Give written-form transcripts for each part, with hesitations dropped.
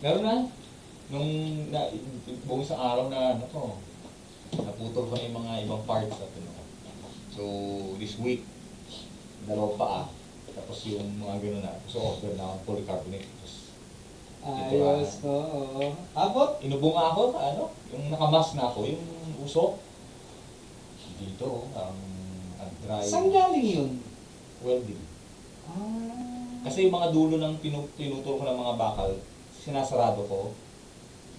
Meron na. Nung buong isang araw na ano to, naputol ko na yung mga ibang parts at ano. So, this week, dalawang paa. Tapos yung mga gano'n na. So, order na akong polycarbonate. Tapos, Ayos, oo. Abot? inubong ako, ano, yung nakamas na ako, yung usok. Dito, ang dry. Saan galing yun? Welding. Ah. Kasi yung mga dulo ng tinuturo ko ng mga bakal, sinasarado ko.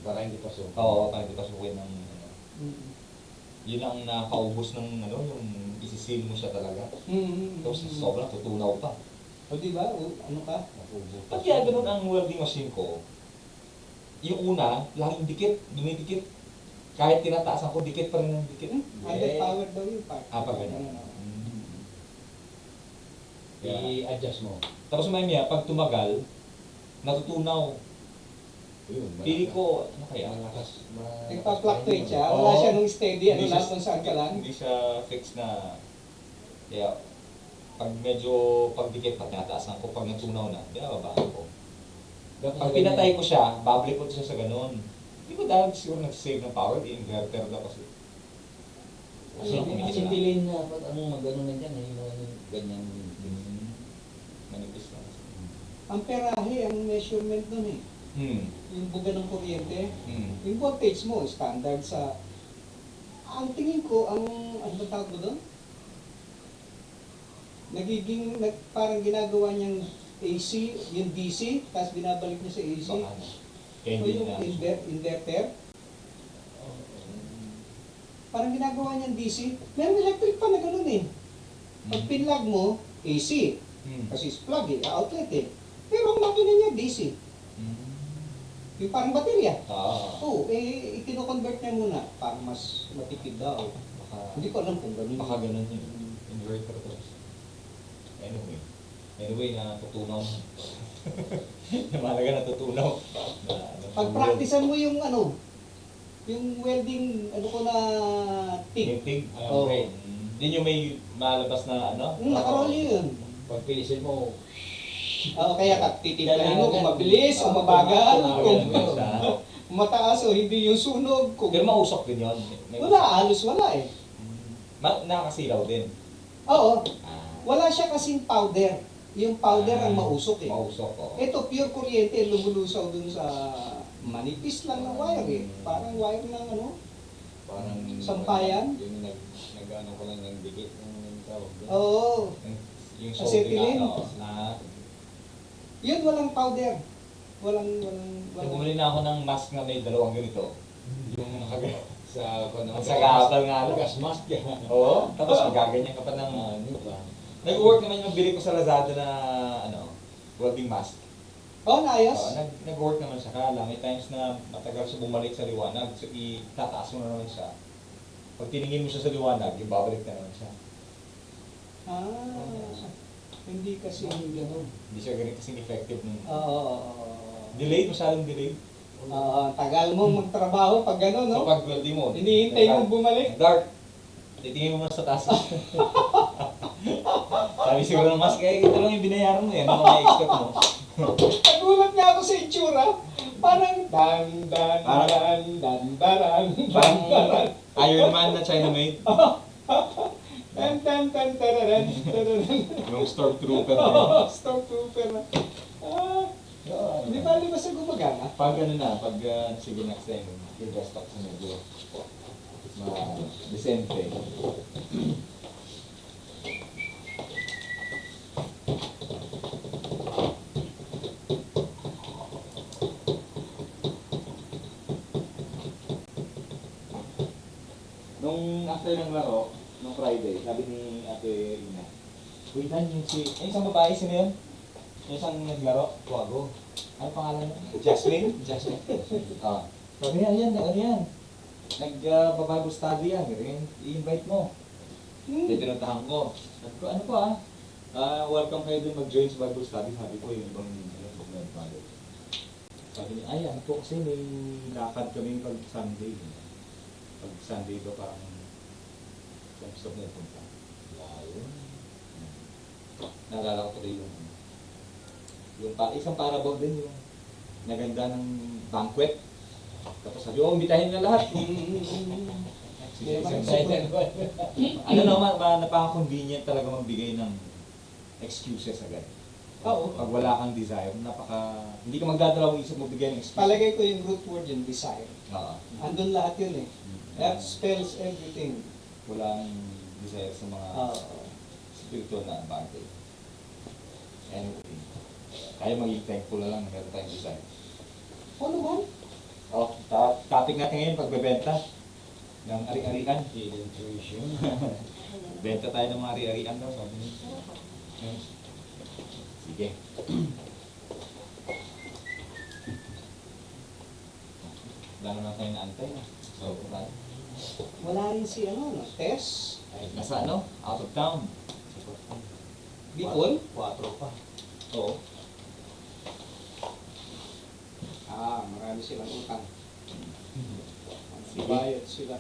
Para hindi pasok. Oo, para hindi pasukin ng ano. Mm. Yun ang nakaubos ng ano, yung isisil mo siya talaga. Mm. Tapos sobrang tutunaw pa. O diba? O, ano ka? Napubo. Pag kaya ganun ang welding machine ko, yung una, laging dikit, dumidikit. Kahit tinataasan ko, dikit pa rin ang dikit. Underpowered daw yung part. Pag ganun. I-adjust mo. Tapos maya, pag tumagal, natutunaw. Yun, Pili ko, ano kaya? malakas. Nagpa-fluctuate siya. Oo. Wala siya nung steady. Ano Hindi lang siya- kung saan ka lang. Hindi siya fix na, kaya, pag medyo pagdikit, pag tinataasan ko, pag natunaw na, di ba, babaan ko. Pag pinatay ko siya, babalik ko siya sa ganun. Hindi ko dahil siguro nag-save ng power, di inverter daw kasi. Kasi pilin na, ang magano na dyan, yung mga ganyan. Manipis lang kasi. Ang perahe, ang measurement nun eh. Yung buga ng kuryente. Yung voltage mo, standard sa... Ang tingin ko, ano ba tawag mo doon? Parang ginagawa niyang AC, yung DC, tapos binabalik niya sa AC. So, ano? Kaya O hindi yung na. inverter. Parang ginagawa niyang DC. Meron electric pa na ganun eh. Pag pinlog mo, AC. Kasi is plug eh, outlet eh. Pero ang makina niya DC. Yung parang baterya. Oo, ikino-convert niya muna. Parang mas matipid daw. Baka, Hindi ko alam kung ganun. baka ganun yung inverter to. Anyway, natutunaw. Namalaga natutunaw. Pag-practicean mo yung ano, yung welding, ano ko na TIG. Yung TIG. Oo. Okay. Yun yung may malabas na ano? Nakarol yun. Pag pilisin mo, Oo, kaya titignan mo kung mabilis o mabagal, kung mataas o hindi yung sunog. Kung... Pero mausok din yun. Wala, halos wala eh. Nakakasilaw din. Oo, wala siya kasing powder. Yung powder ang mausok eh. Mausok, oo. Ito, pure kuryente, lumulusaw dun sa manipis lang na wire eh. Parang wire ng ano. parang... Sampayan? Yung nag-ano ko lang ng dikit ng tawag. Oo. Yung Acetylene? na Yun, walang powder. Walang... bumili na ako ng mask na may dalawang ganito. Yung nakaganyan. Sa Sa kapal nga lang. gas mask yan. Oo. Tapos magaganyan ka pa ng... Ano ba? Nag-work naman yung bili ko sa Lazada na ano, welding mask. Oo, naayos. Oo, nag-work naman siya. Kala may times na matagal siya bumalik sa liwanag. So, itataas mo na naman siya. Pag tiningin mo siya sa liwanag, ibabalik na naman siya. Hindi kasi gano'n. Hindi siya ganun kasing effective nung... Oo. Delayed, masyadong delayed. Tagal mo magtrabaho pag gano'n, no? So pag welding mo, Hinihintay mo bumalik. dark. Titingin mo muna sa taas. Sabi siguro ng mask, ito lang yung binayaran mo yan. Ano may expect mo? Nagulat nga ako sa itsura. Parang dan. Parang Iron Man na China made. Tararan. Yung Stormtrooper. Stormtrooper na. Hindi ba siya gumagana? Pag ano na, pag sige next time, yung desktop sa medyo decente. Nung after ng laro, nung Friday, sabi ni Ate Ina, "Uy, Dan, yung isang babae, sino yun? Yung isang naglaro, Tuago. Ano pangalan niya? Jasmine? Jasmine. Sabi niya, ano yan? Nag-Bible study yan. I-invite mo. Hindi tinuntahan ko. Sabi ko, ano po welcome kayo din mag-join sa Bible study. Sabi ko, yung ibang Bible. Sabi niya, ay, ano po kasi may lakad kami pag Sunday. Pag Sunday ba parang gusto mo punta. Layo. Naalala ko tuloy yung isang parabog din yung naganda ng banquet. Tapos sabi, oh, imbitahin na lahat. Sige, excited. Ano naman, napaka-convenient talaga magbigay ng excuses agad. Oo. Pag wala kang desire, hindi ka magdadalawang isip magbigay ng excuse. Palagay ko yung root word yun, desire. Oo. Andun lahat yun eh. That spells everything. Walang desire sa mga spiritual na bagay. Anything. Kaya maging thankful na lang na meron tayong desire. Ano man? Oh, topic natin ngayon, pagbebenta ng ari-arian. Hidden treasure. Benta tayo ng mga ari-arian daw, sabi niya. Sige. Wala naman tayo naantay na. So, Wala rin si Tess. nasa out of town. Bicol? 4 pa. Oo. Marami silang utang. Sige. Bayad sila.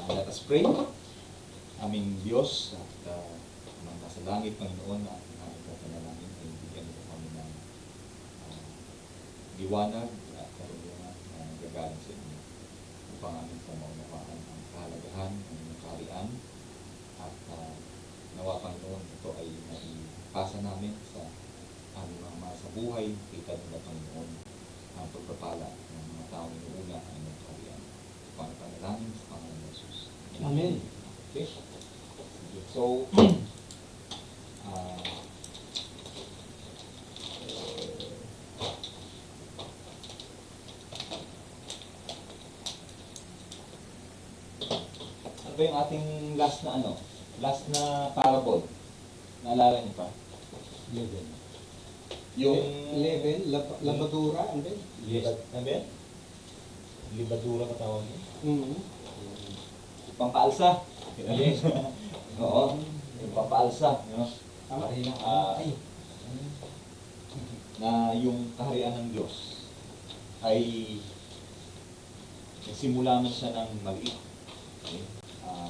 Let us pray. Aming Diyos at mga nasa langit, Panginoon, na aming kapanalangin ay bigyan mo kami ng liwanag at karunungan na gagaling sa inyo upang aming pamaunawaan ang kahalagahan ng inyong kaharian at nawa, Panginoon, ito ay naipasa namin sa aming mga mahal sa buhay, kita nila, Panginoon, ang pagpapala ng mga taong inuuna ang inyong kaharian. Upang panalangin sa Panginoon Jesus. Amen. Okay? So, ano ba yung ating last na parable? Naalala niyo pa? 11. Yung 11, labadura, and then? Yes. Ano ba yan? Libadura ka tawag niya. Pampaalsa. Yes. Oo. Yung pampaalsa. You know? Tama. Na yung kaharian ng Diyos ay nagsimula man siya ng maliit. Okay?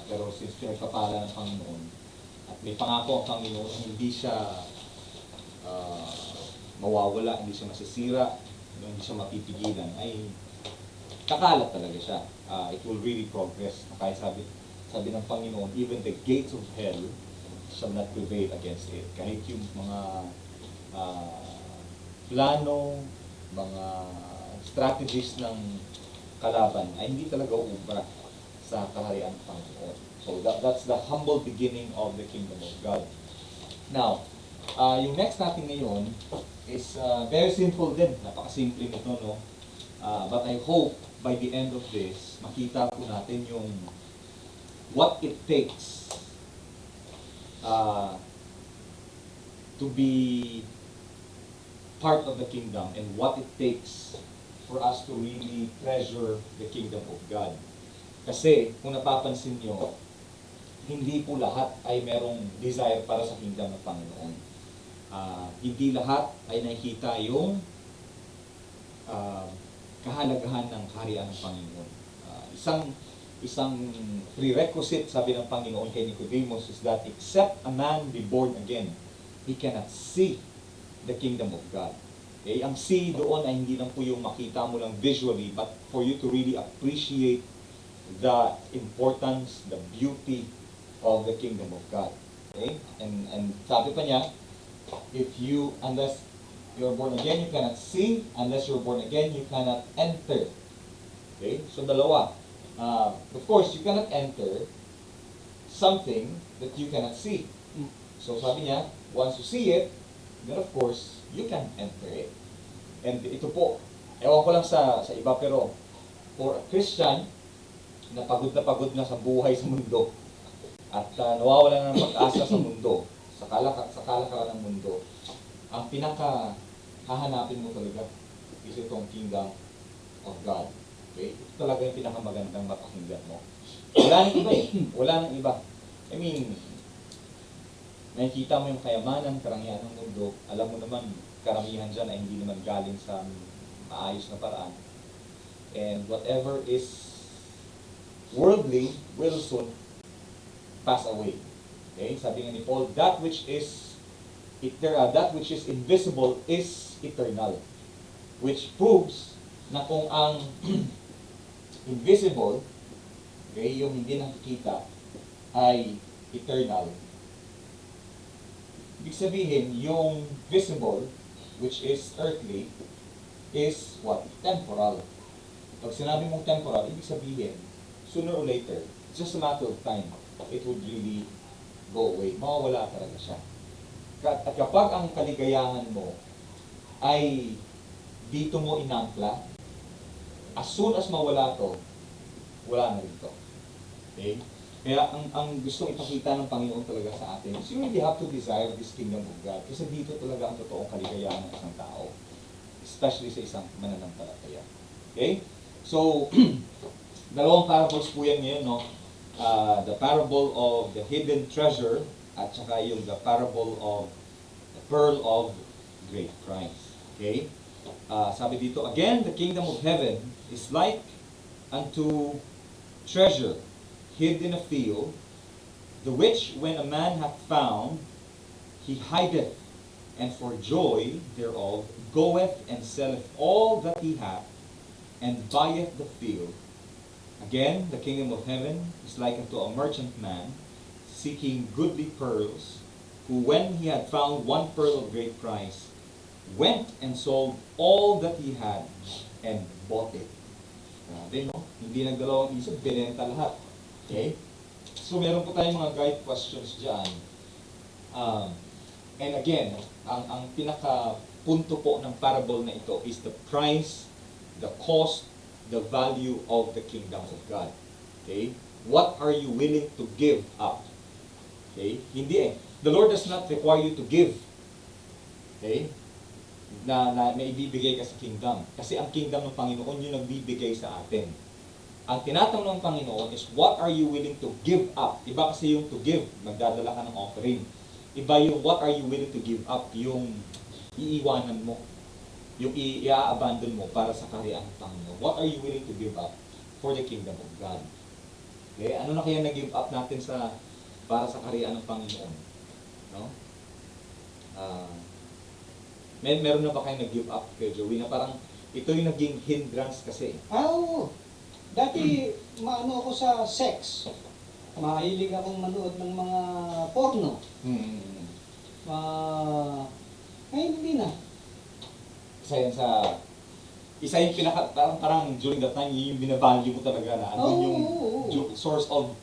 Pero since pinagpapala ng Panginoon at may pangako ang Panginoon, hindi siya mawawala, hindi siya masisira, hindi siya mapipigilan, ay kakalat talaga siya. It will really progress. Kaya sabi ng Panginoon, even the gates of hell shall not prevail against it. Kahit yung mga plano, mga strategies ng kalaban ay hindi talaga uubra sa kaharian ng Panginoon. So that's the humble beginning of the kingdom of God. Now, yung next natin ngayon is very simple din. Napakasimple nito, no? But I hope by the end of this, makita po natin yung what it takes to be part of the kingdom and what it takes for us to really treasure the kingdom of God. Kasi kung napapansin nyo, hindi po lahat ay merong desire para sa kingdom ng Panginoon. Hindi lahat ay nakikita yung kahalagahan ng kaharian ng Panginoon. Isang prerequisite, sabi ng Panginoon kay Nicodemus, is that except a man be born again, he cannot see the kingdom of God. Okay? Ang see doon ay hindi lang po yung makita mo lang visually, but for you to really appreciate the importance, the beauty of the kingdom of God. Okay? And sabi pa niya, unless you're born again, you cannot see. Unless you're born again, you cannot enter. Okay? So dalawa. Of course, you cannot enter something that you cannot see. So sabi niya, once you see it, then of course, you can enter it. And ito po, ewan ko lang sa iba, pero for a Christian, na pagod na sa buhay sa mundo, at nawawala na ng pag-asa sa mundo, sa kalakaran ng mundo, ang pinaka-hahanapin mo talaga is itong kingdom of God. Okay? Ito talaga yung pinakamagandang mapakinggan mo. Wala nang iba eh. Wala nang iba. I mean, nakikita mo yung kayamanan, karangyaan ng mundo. Alam mo naman, karamihan dyan ay hindi naman galing sa maayos na paraan. And whatever is worldly will soon pass away. Okay? Sabi nga ni Paul, that which is invisible is eternal. which proves na kung ang invisible, okay, yung hindi nakikita, ay eternal. Ibig sabihin, yung visible, which is earthly, is what? Temporal. Pag sinabi mong temporal, ibig sabihin, sooner or later, it's just a matter of time, it would really go away. Mawawala talaga siya. At kapag ang kaligayahan mo ay dito mo inampla, as soon as mawala to, wala na rito. Okay? Kaya ang gustong ipakita ng Panginoon talaga sa atin is you really have to desire this kingdom of God. Kasi dito talaga ang totoong kaligayahan ng isang tao. Especially sa isang mananampalataya. Okay? So, dalawang parables po yan ngayon, no? The parable of the hidden treasure at saka yung the parable of the pearl of great price. Okay? Sabi dito, again, the kingdom of heaven is like unto treasure hid in a field, the which when a man hath found, he hideth, and for joy thereof goeth and selleth all that he hath, and buyeth the field. Again, the kingdom of heaven is like unto a merchant man, seeking goodly pearls, who when he had found one pearl of great price, went and sold all that he had, and bought it. Grabe, no? Hindi nagdalawang isip, binenta lahat. Okay? So, meron po tayong mga guide questions dyan. And again, ang pinaka-punto po ng parable na ito is the price, the cost, the value of the kingdom of God. Okay? What are you willing to give up? Okay? Hindi eh. The Lord does not require you to give. Okay? Na may ibibigay ka sa kingdom. Kasi ang kingdom ng Panginoon yung nagbibigay sa atin. Ang tinatanong ng Panginoon is, what are you willing to give up? Iba kasi yung to give, magdadala ka ng offering. Iba yung what are you willing to give up, yung iiwanan mo, yung i-abandon mo para sa kaharian ng Panginoon. What are you willing to give up for the kingdom of God? Okay? Ano na kaya nag-give up natin para sa kaharian ng Panginoon? No? Meron na ba kayo nag-give up kay Joey na parang ito yung naging hindrance kasi? Oo. Dati, maano ako sa sex. Mahilig akong manood ng mga porno. Ngayon hindi na. Isa yung parang during that time, yung binavalue mo talaga na ano yung source of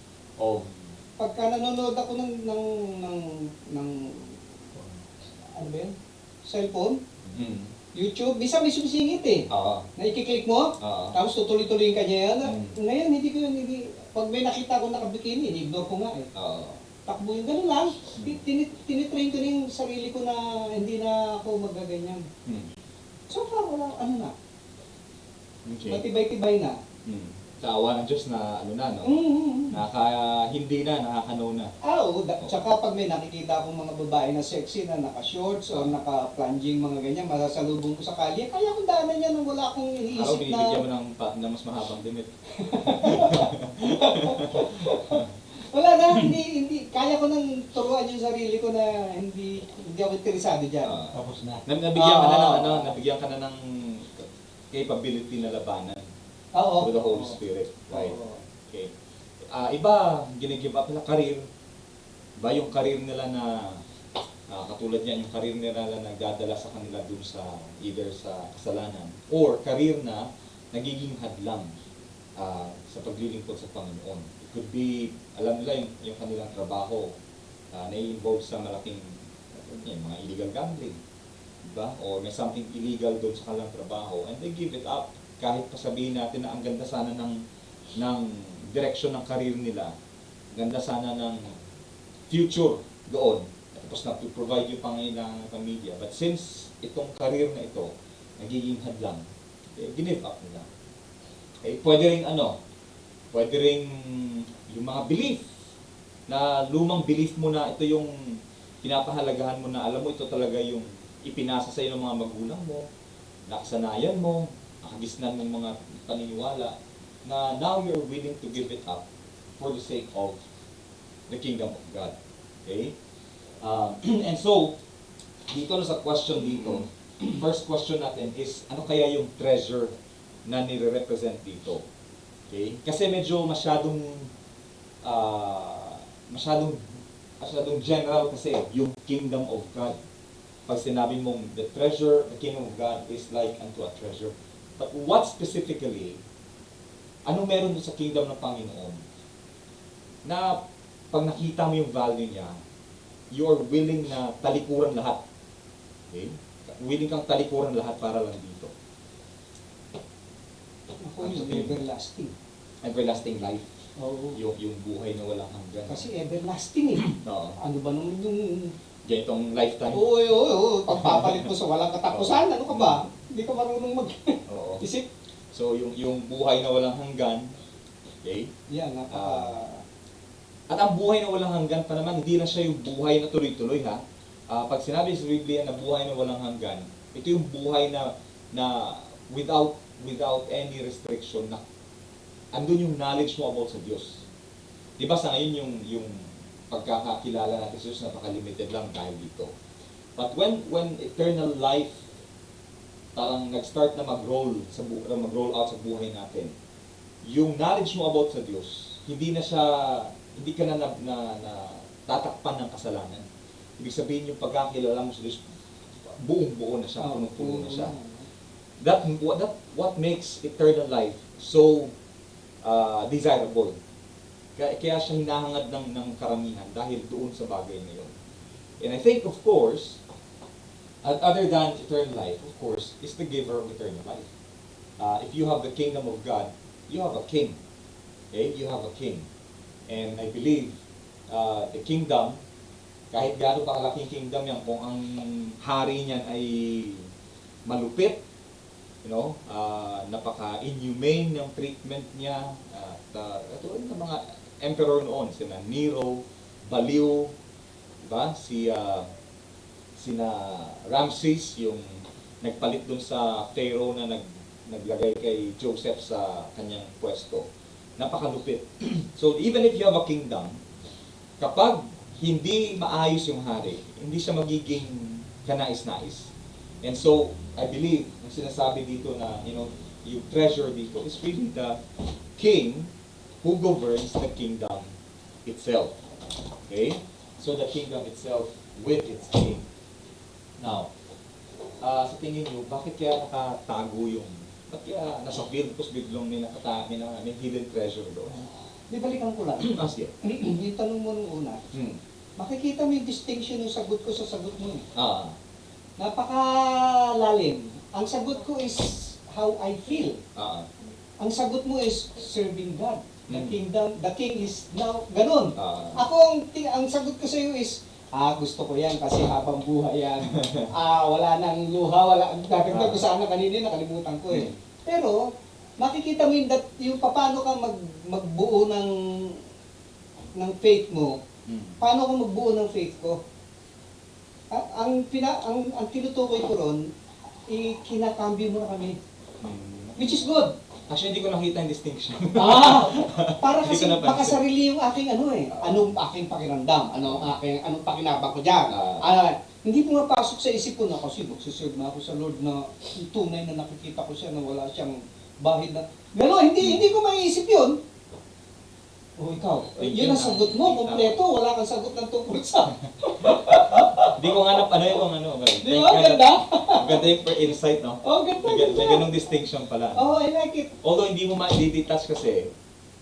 Pagka nanonood ako ng ano ba yun? Cellphone, YouTube, bisa may sumisingit eh. Na ikiklik mo, tapos tutuloy-tuloy ka niya yan. Ngayon, pag may nakita ko nakabikini, ini-ignore ko nga eh. Takbo yung gano'n lang. Tinitrain ko na yung sarili ko na hindi na ako magaganyan. So far, wala, ano na. Okay. Matibay-tibay na. Sa awa ng Diyos na ano na, no? Hindi na, nakakano na. Tsaka pag may nakikita akong mga babae na sexy na naka-shorts o naka-plunging mga ganyan, masasalubong ko sa kalye, kaya kong daanan yan nang wala akong iniisip binibigyan mo ng mas mahabang damit. Wala na, hindi. Kaya ko nang turuan yung sarili ko na hindi ako interesado dyan. Tapos na. Nabigyan ka na ng capability na labanan. With the Holy Spirit. Right. Okay. Iba, ginigive up nila career. Iba yung career nila na katulad niyan, yung career nila na nagdadala sa kanila dun sa either sa kasalanan or career na nagiging hadlang sa paglilingkod sa Panginoon. It could be, alam nila yung kanilang trabaho na-involve sa malaking mga illegal gambling. Diba? Or may something illegal doon sa kanilang trabaho and they give it up. Kahit pa sabihin natin na ang ganda sana ng direksyon ng career nila, ganda sana ng future doon, tapos na to provide yung pangailangan ng pamilya. But since itong career na ito, nagiging hadlang, give up nila. Okay? Pwede rin yung mga belief, na lumang belief mo na ito yung pinapahalagahan mo na alam mo ito talaga yung ipinasa sa iyo ng mga magulang mo, nakasanayan mo, nakagisnan mong mga paniniwala na now you're willing to give it up for the sake of the kingdom of God. Okay? And so, dito na sa question dito, first question natin is, ano kaya yung treasure na nire-represent dito? Okay? Kasi medyo masyadong general kasi yung kingdom of God. Pag sinabi mong the treasure, the kingdom of God is like unto a treasure. But what specifically, anong meron doon sa kingdom ng Panginoon? Na pag nakita mo yung value niya, you are willing na talikuran lahat. Okay? Willing kang talikuran lahat para lang dito. Ako yung everlasting. Everlasting life. Oo. Yung buhay na walang hanggan. Kasi everlasting eh. Oo. Ano ba naman yung... Ganitong lifetime. Oo. Pagpapalit mo sa walang katapusan, ano ka ba? Hindi ka marunong Oo. mag-isip. So yung buhay na walang hanggan, okay? Yan, At ang buhay na walang hanggan pa naman, hindi na siya yung buhay na tuloy-tuloy ha. Pag sinabi sa Biblia na buhay na walang hanggan, ito yung buhay na without any restriction, na andun yung knowledge mo about sa Diyos. Di ba sa ngayon yung pagkakakilala natin sa Diyos napaka-limited lang dahil dito. But when eternal life parang nag-start na mag-roll out sa buhay natin, yung knowledge mo about sa Diyos, hindi ka na tatakpan ng kasalanan. Ibig sabihin yung pagkakilala mo sa Diyos, buong-buo na siya, punong-puno na siya. What makes eternal life so desirable. Kaya siya hinahangad ng karamihan dahil doon sa bagay na yun. And I think, of course, other than eternal life, of course, is the giver of eternal life. If you have the kingdom of God, you have a king. Okay? You have a king. And I believe the kingdom, kahit gaano pa kalaking kingdom yan, kung ang hari niyan ay malupit, napaka-inhumane ng treatment niya, ito yung mga emperor noon, sina Nero, Baliw, diba? Sina Ramses, yung nagpalit dun sa Pharaoh na naglagay kay Joseph sa kanyang pwesto. Napakalupit. So even if you have a kingdom, kapag hindi maayos yung hari, hindi siya magiging kanais-nais. And so, I believe, ang sinasabi dito na, yung treasure dito is really the king who governs the kingdom itself. Okay? So the kingdom itself with its king. Now, sa tingin nyo, bakit kaya bakit kaya nasa field tapos biglang may hidden treasure doon? Di balikan ko lang. Sige. Yung tanong mo nung una, makikita mo yung distinction ng sagot ko sa sagot mo. Napakalalim. Ang sagot ko is how I feel. Ang sagot mo is serving God. The king is now, ganun. Ako, ang sagot ko sa iyo is, gusto ko yan kasi habang buhay yan. Wala nang luha, dadagdag ko sana kanina, nakalimutan ko eh. Pero, makikita mo yung paano ka magbuo ng faith mo. Paano ka magbuo ng faith ko? Ang tinutukoy ko ron, kinakambyo mo na kami. Which is good. Actually, hindi ko nakita yung distinction. Para kasi baka sarili yung aking anong aking pakiramdam, anong pakinabang ko dyan. Hindi pumapasok sa isip ko na kasi magsiserve na ako sa Lord na tunay na nakikita ko siya na wala siyang bahid na. Pero hindi ko maiisip yun. Ikaw, yun ang sagot mo, kompleto, wala kang sagot ng tungkol sa. Hindi ko nga Di ba? Ganda? Ganda yung insight, no? Ganda. May ganong distinction pala. I like it. Although hindi mo ma-detach kasi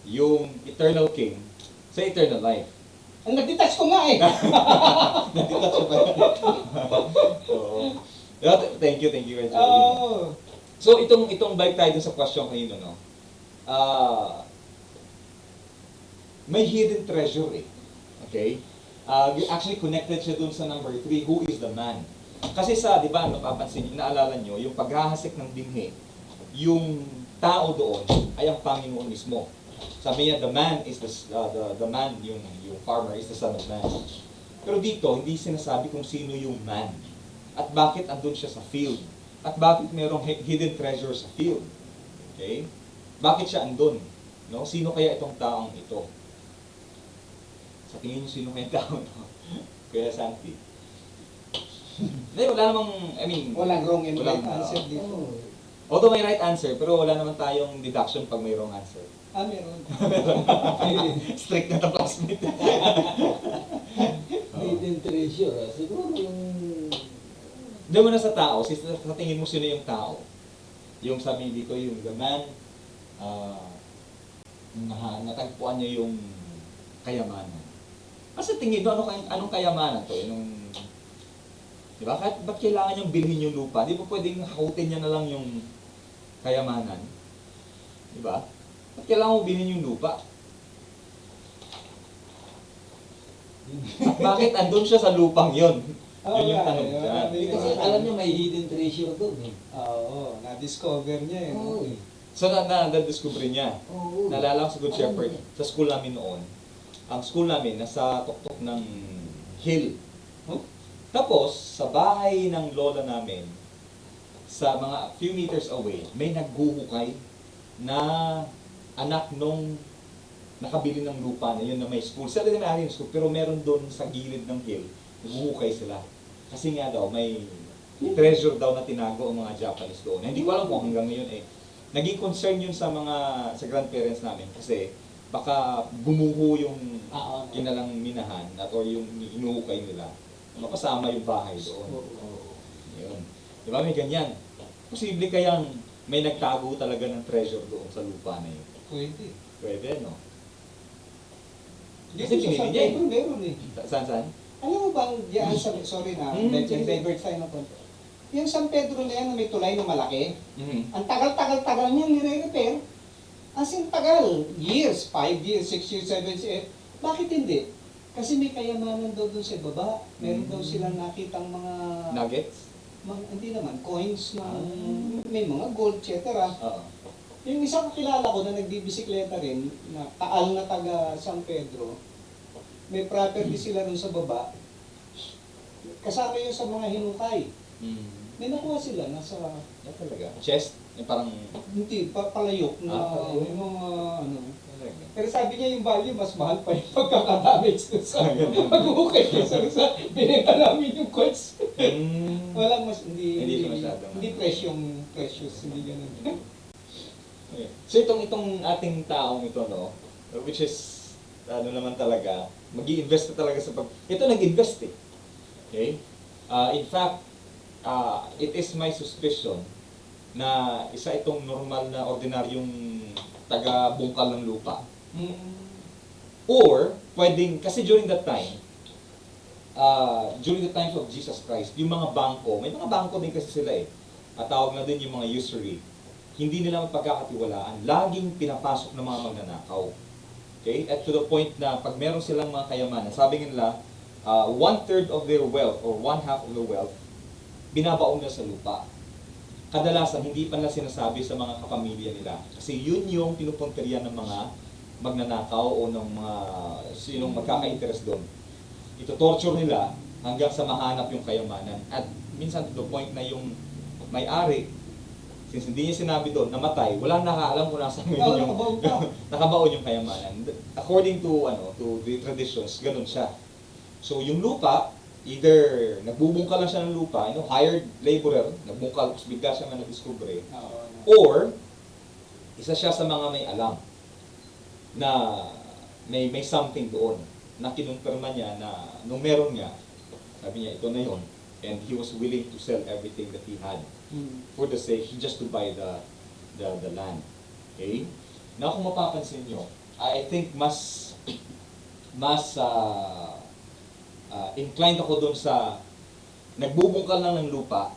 yung eternal king sa eternal life. Ang nag-detach ko nga eh. Nag-detach ko pa. Thank you, Kuya Joey. So itong balik tayo dun sa question kanino, no? May hidden treasure eh. Okay? Actually connected siya dun sa number 3, who is the man? Kasi di ba, napapansin niyo, naalala niyo, yung paghahasik ng binhi, yung tao doon ay ang Panginoon mismo. Sabi niya, the man, yung farmer is the son of man. Pero dito, hindi sinasabi kung sino yung man. At bakit andun siya sa field. At bakit mayroong hidden treasure sa field. Okay? Bakit siya andun? No? Sino kaya itong taong ito? Sa tingin niyo, sino kaya tao, no? Kuya Santi. Hindi, wala namang, I mean, Walang wrong and right Walang, answer Oo. dito. although may right answer, pero wala naman tayong deduction pag may wrong answer. Meron. Strict na to classmate. Hidden treasure. Siguro yung... Doon mo na sa tao, sa tingin mo sino yung tao? Yung sabi dito, yung the man, natagpuan niya yung kayamanan. Kasi tingin mo, anong kayamanan to? Di ba? Kahit ba't kailangan niyang bilhin yung lupa? Di ba pwedeng hakutin niya na lang yung kayamanan? Di ba? Ba't kailangan mo bilhin yung lupa? At bakit andun siya sa lupang yon? Yun yung tanong dyan. Kasi alam niyo may hidden treasure doon eh. Oo, na-discover niya eh. Oo eh. So, na-discover niya. Oo. Naalala ko sa Good Shepherd, sa school namin noon. Ang school namin, nasa tuktok ng hill. Tapos, sa bahay ng lola namin, sa mga few meters away, may naghuhukay na anak nung nakabili ng lupa na yun na may school. Sila din may school, pero meron doon sa gilid ng hill, naghuhukay sila. Kasi nga daw, may treasure daw na tinago ang mga Japanese doon. Hindi ko alam kung hanggang ngayon eh. Naging concern yun sa grandparents namin kasi baka bumuho yung kinalang minahan at or yung inuhukay nila. Makasama yung bahay doon. Yun. Di ba may ganyan? Posible kayang may nagtago talaga ng treasure doon sa lupa na yun. Pwede. Pwede, no? Dito Kasi sa pinili San niya eh. Pedro meron eh. Saan? Alam mo bang, diyan sa, sorry na, Sige. divert tayo na konti. Yung San Pedro na yan na may tulay na malaki, Mhm. ang tagal-tagal-tagal niya nire-repair. As in tagal, years, 5 years, 6 years, 7 years. Bakit hindi? Kasi may kayamanan daw doon sa baba. Meron daw silang nakitang mga, Nuggets? hindi naman, coins na may mga gold, etc. Oo. Yung isang kakilala ko na nagbibisikleta rin, na taal na taga San Pedro, may property sila rin sa baba. Kasama yun sa mga hinukay. May nakuha sila, nasa, Talaga? Chest? Yung parang... hindi, palayok na, palayok. yung mga, ano. Talaga? Pero sabi niya yung value, mas mahal pa yung pagkakadamage doon sa pag-ukay. Sa binenta namin yung coins. Walang mas, Hindi siya masyadong, hindi precious, hindi ganun. Okay. So itong ating taong ito, no, which is, ano naman talaga, mag-i-invest na talaga sa ito nag-invest eh. Okay? In fact, it is my suspicion na isa itong normal na ordinaryong taga-bungkal ng lupa. Or, pwedeng, kasi during that time, during the times of Jesus Christ, yung mga bangko, may mga bangko din kasi sila eh. At tawag na din yung mga usury. Hindi nila mapagkakatiwalaan. Laging pinapasok ng mga magnanakaw. Okay? At to the point na pag meron silang mga kayamanan, sabi nila, 1/3 of their wealth or 1/2 of their wealth, binabaon na sa lupa. Kadalasan, hindi pa nila sinasabi sa mga kapamilya nila. Kasi yun yung pinupunterian ng mga magnanakaw o ng mga sinong magkaka-interest doon. Ito-torture nila hanggang sa mahanap yung kayamanan. At minsan to the point na yung may-ari, since hindi niya sinabi doon, namatay, walang nakaalam kung nasa yung nakabaon yung kayamanan. According to the traditions, ganun siya. So yung lupa, either nagbubungkal lang siya ng lupa, hired laborer, nagbungkal, tapos bigla siya na nag-discover, or isa siya sa mga may alam na may something doon na kinumpirma niya na nung meron niya, sabi niya ito na yun, and he was willing to sell everything that he had for the sake, just to buy the land. Okay? Now kung mapapansin nyo, I think mas inclined ako doon sa nagbubungkal lang ng lupa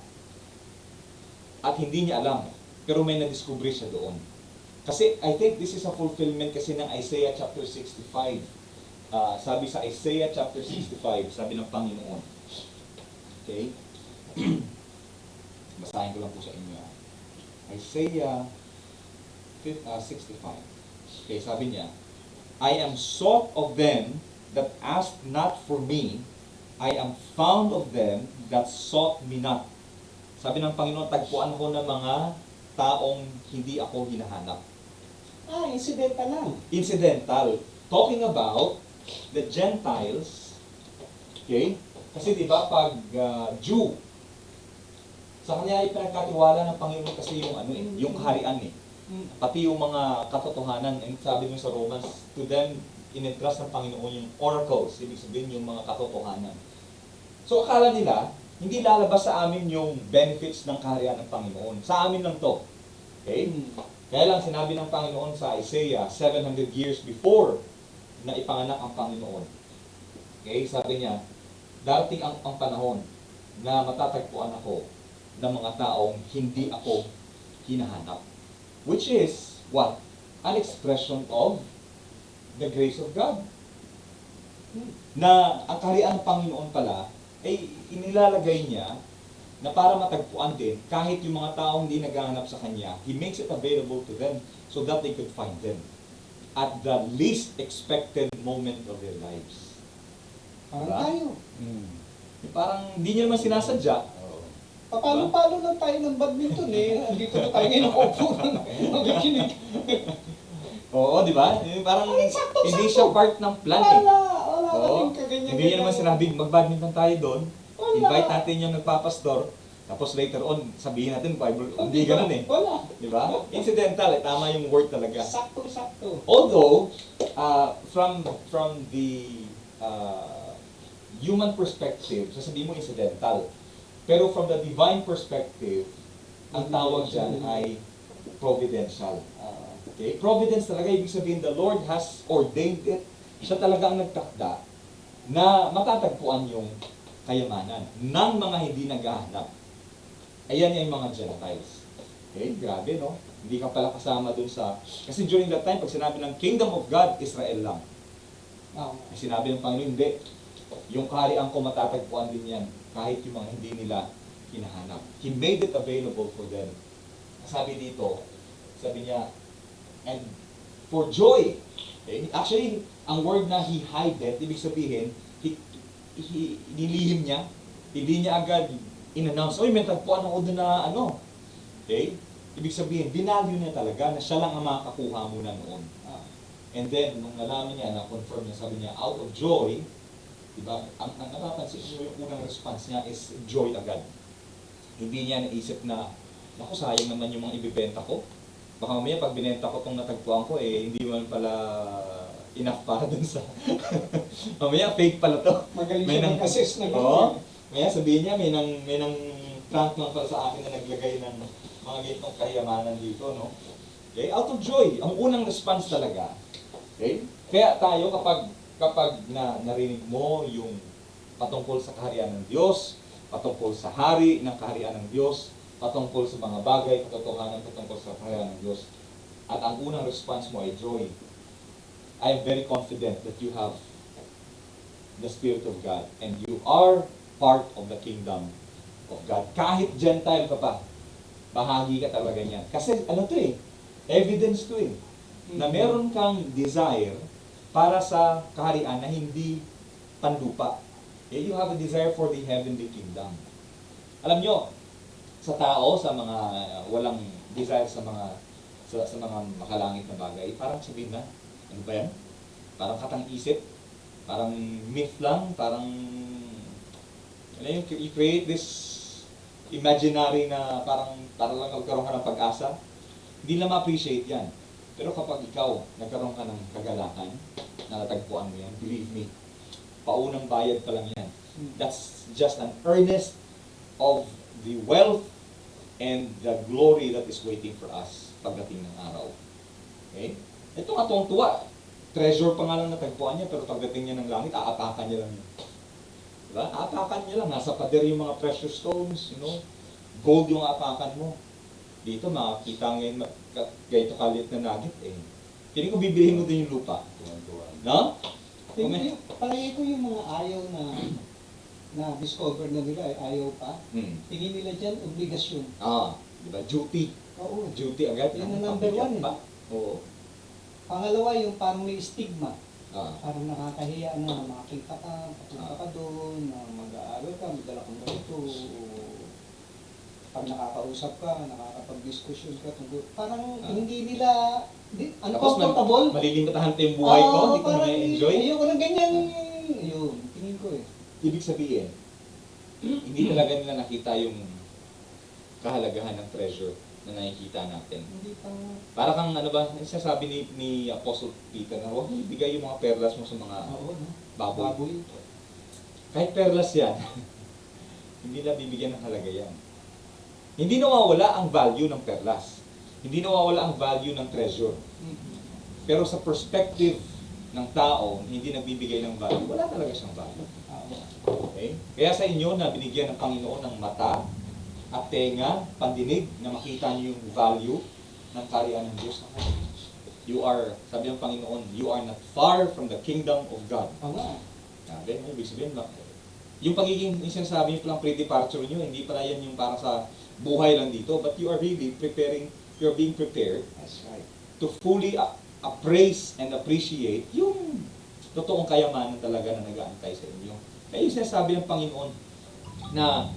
at hindi niya alam, pero may na-discover siya doon. Kasi I think this is a fulfillment kasi ng Isaiah chapter 65. Sabi sa Isaiah chapter 65, sabi ng Panginoon. Okay? Basahin ko lang po sa inyo. Isaiah 65. Okay, sabi niya, I am sought of them that asked not for me, I am found of them that sought me not. Sabi ng Panginoon, tagpuan ko ng mga taong hindi ako hinahanap. Incidental lang. Incidental. Talking about the Gentiles, okay, Kasi di ba pag Jew, sa kanya ay pinagkatiwala ng Panginoon kasi yung ano eh, yung kaharian eh. Pati yung mga katotohanan, and sabi mo sa Romans, to them, in-entrust ng Panginoon yung oracles, ibig sabihin yung mga katotohanan. So akala nila, hindi lalabas sa amin yung benefits ng kaharian ng Panginoon. Sa amin lang to. Okay? Kaya lang sinabi ng Panginoon sa Isaiah, 700 years before na ipanganak ang Panginoon. Okay? Sabi niya, darating ang panahon na matatagpuan ako ng mga taong hindi ako hinahanap. Which is, what? An expression of the grace of God. Na ang kaharian ng Panginoon pala, ay inilalagay niya na para matagpuan din, kahit yung mga taong hindi naghahanap sa Kanya, He makes it available to them so that they could find them at the least expected moment of their lives. Parang Diba? tayo. Parang hindi niya naman sinasadya. Papalo-palo lang tayo ng badminton eh. Andito na tayo ngayon nakaupo ng nakikinig. Oo, di ba? Parang Ay, sakto, hindi sakto. siya part ng plan eh. Wala Oo. kaming kaganyan. Hindi niya naman sinabi, mag-badminton tayo doon. Wala. Invite natin yung nagpapastor. Tapos later on, sabihin natin, Bible, hindi ganun eh. Wala. Di ba? Incidental eh, tama yung word talaga. Sakto-sakto. Although, from the human perspective, sasabihin mo incidental. Pero from the divine perspective, ang tawag dyan ay providential. Okay? Providence talaga, ibig sabihin, the Lord has ordained it. Siya talaga ang nagtakda na matatagpuan yung kayamanan ng mga hindi naghahanap. Ayan yung mga Gentiles. Okay? Grabe, no? Hindi ka pala kasama dun sa... Kasi during that time, pag sinabi ng Kingdom of God, Israel lang. Ay sinabi ng Panginoon, hindi. Yung kaharian ko matatagpuan din yan, kahit yung mga hindi nila hinahanap. He made it available for them. Sabi dito, sabi niya, and for joy. Okay? Actually, ang word na He hide it, ibig sabihin, nilihim niya, hindi niya agad in-announce, oy, may tagpuan ako doon na ano. Okay? Ibig sabihin, binalyo niya talaga na siya lang ang makakakuha mo na noon. And then, nung nalaman niya, na-confirm niya, sabi niya, out of joy, diba, ang napapansin niyo yung unang response niya is joy agad. Hindi niya naisip na, naku, sayang naman yung mga ibibenta ko. Baka mamaya pag binenta ko itong natagpuan ko, eh, hindi man pala enough para dun sa... mamaya, fake pala to. Magaling May siya nang- mag-assess na Oo. Kaya sabihin niya, may nang prank lang pala sa akin na naglagay ng mga ganitong kayamanan dito, no? Okay? Out of joy. Ang unang response talaga. Okay? Kaya tayo kapag narinig mo yung patungkol sa kaharian ng Diyos, patungkol sa hari ng kaharian ng Diyos, patungkol sa mga bagay, katotohanan patungkol sa kaharian ng Diyos, at ang unang response mo ay joy, I am very confident that you have the Spirit of God and you are part of the kingdom of God. Kahit Gentile ka pa, bahagi ka talaga niyan. Kasi ano to eh, evidence to eh, na meron kang desire para sa kaharian na hindi panlupa. Okay? You have a desire for the heavenly kingdom. Alam nyo, sa tao, sa mga walang desire sa mga makalangit na bagay, parang sabihin na, ano ba yan? Parang katang-isip, parang myth lang, parang you create this imaginary na parang lang magkaroon ka ng pag-asa. Hindi na ma-appreciate yan. Pero kapag ikaw nagkaroon ka ng kagalakan, natatagpuan mo yan, believe me, paunang bayad pa lang yan. That's just an earnest of the wealth and the glory that is waiting for us pagdating ng araw. Okay? Ito nga tuwang-tuwa. Treasure pa nga lang natagpuan niya, pero pagdating niya ng langit, aapakan niya lang yun. Diba? Aapakan niya lang. Nasa pader yung mga precious stones, you know. Gold yung aapakan mo. Dito, makakita ngayon, ganito kalit na nugget eh. Piling ko bibilihin mo din yung lupa. No? Palagi ko yung mga ayaw na discover na nila, ayaw pa. Tingin nila dyan, obligasyon. Diba? Duty. Oo. Duty agad. Yan ang number one eh. Oo. Pangalawa, yung parang may stigma. Ah. Parang nakakahiya na makita ka, papunta ka doon, na mag-aaral ka, magdala kang ganito, pag nakakausap ka, nakakapag-discussion ka tungkol, parang hindi nila, uncomfortable. Malilimitahan pa yung buhay ko, hindi ko parang na-enjoy. Ayoko ng ganyan, yun, tingin ko eh. Ibig sabihin, Hindi talaga nila nakita yung kahalagahan ng treasure na nakikita natin. Hindi pa. Para kang ano ba, yung sinasabi ni Apostle Peter na huwag mo ibigay yung mga perlas mo sa mga Oo, no? baboy. Baboy. Kahit perlas yan, hindi na bibigyan ng halaga yan. Hindi nawawala ang value ng perlas. Hindi nawawala ang value ng treasure. Pero sa perspective ng tao, hindi nagbibigay ng value, wala talaga siyang value. Okay? Kaya sa inyo na binigyan ng Panginoon ng mata at tenga, pandinig, na makita niyo yung value ng kaharian ng Diyos. You are, sabi ng Panginoon, you are not far from the kingdom of God. Oo nga. Sabi, ibig sabihin, yung pagiging, yung sinasabi niyo palang pre-departure niyo, hindi pala yan yung para sa buhay lang dito, but you are really preparing, you're being prepared That's right. to fully appraise and appreciate yung totoong kayamanan talaga na nag-aantay sa inyo. Kaya yung sinasabi ng Panginoon na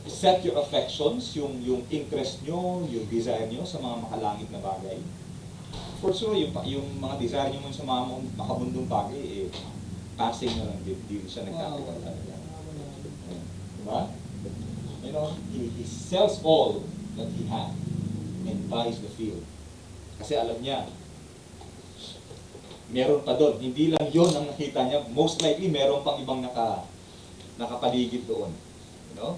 set your affections, yung interest nyo, yung desire nyo sa mga makalangit na bagay. For sure, yung mga desire nyo sa mga makabundong bagay, passing na lang, hindi siya nagkakaroon talaga. Diba? You know, he sells all that he has and buys the field. Kasi alam niya, meron pa doon. Hindi lang yon ang nakita niya. Most likely, meron pang ibang nakapaligid doon. You know?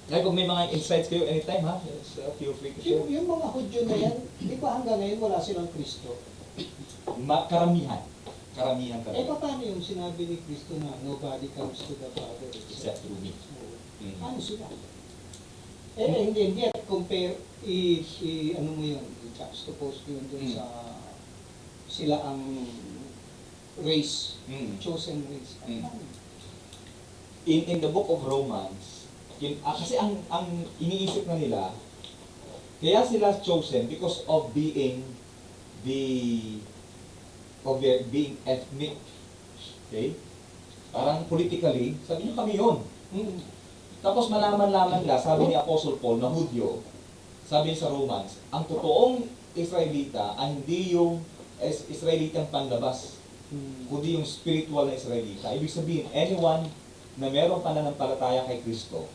Kaya kung may mga insights kayo anytime, ha? Yes, feel free to share. Yung mga Hudyo na yan, di ba hanggang ngayon wala silang Kristo? Karamihan. Karamihan talaga. Paano yung sinabi ni Kristo na nobody comes to the Father Except through me. Ano sila? Hindi at compare, ano mo yun, juxtapose yun dun sa sila ang race, chosen race. In the book of Romans, kasi ang iniisip na nila, kaya sila chosen because of being being ethnic. Okay? Parang politically, sabi niyo kami yun. Tapos malaman-laman nila, sabi ni Apostle Paul na Hudyo, sabi sa Romans, ang totoong Israelita ay hindi yung Israelitang panlabas, kundi yung spiritual na Israelita. Ibig sabihin, anyone na merong pananampalataya kay Kristo,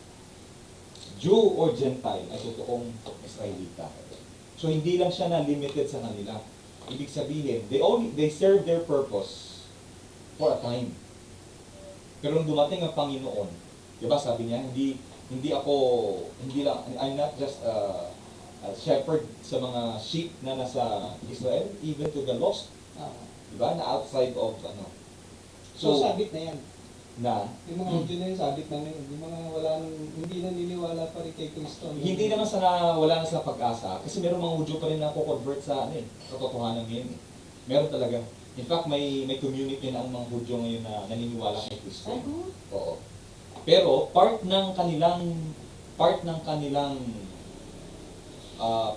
Jew or Gentile, ay totoong Israelita. So hindi lang siya na limited sa kanila. Ibig sabihin, they serve their purpose for a time. Pero nung dumating ang Panginoon, diba sabi niya, I'm not just a shepherd sa mga sheep na nasa Israel, even to the lost. Diba? Na outside of So sabit na yan. Na Yung mga Hudyo na yun, sabit na yun. Yung mga hindi naniniwala pa rin kay Kristo. hindi naman wala na sa pag-asa kasi meron mga Hudyo pa rin na convert sa katotohanan ngayon. Meron talaga. In fact, may community na ang mga Hudyo ngayon na naniniwala kay Kristo. Oo. Pero part ng kanilang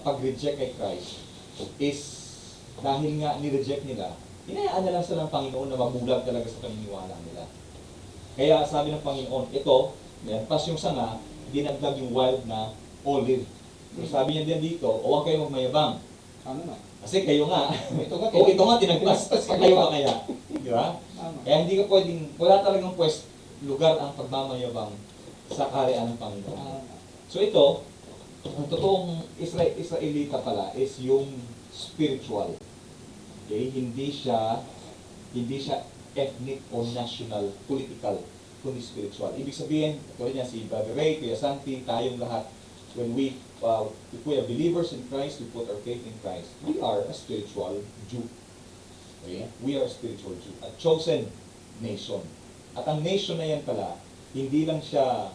pag-reject kay Christ is dahil nga ni-reject nila, hinayaan na lang sila ng Panginoon na mabulag talaga sa paniniwala nila. Kaya sabi ng Panginoon, ito, pas yung sanga, dinagdag yung wild na olive. So sabi niya din dito, huwag kayo magmayabang. Ano na? Kasi kayo nga, Ito nga tinagpas, kayo ka kaya. Di ba? Kaya hindi ka pwedeng, wala talagang lugar ang pagmamayabang sa kaharian ng Panginoon. So ito, ang totoong Israelita pala is yung spiritual. Okay? Hindi siya ethnic or national, political, kundi spiritual. Ibig sabihin, tulad niya si Brother Ray, Kuya Santi, tayong lahat, when we are believers in Christ, we put our faith in Christ, we are a spiritual Jew. Okay? We are a spiritual Jew, a chosen nation. At ang nation na yan pala, hindi lang siya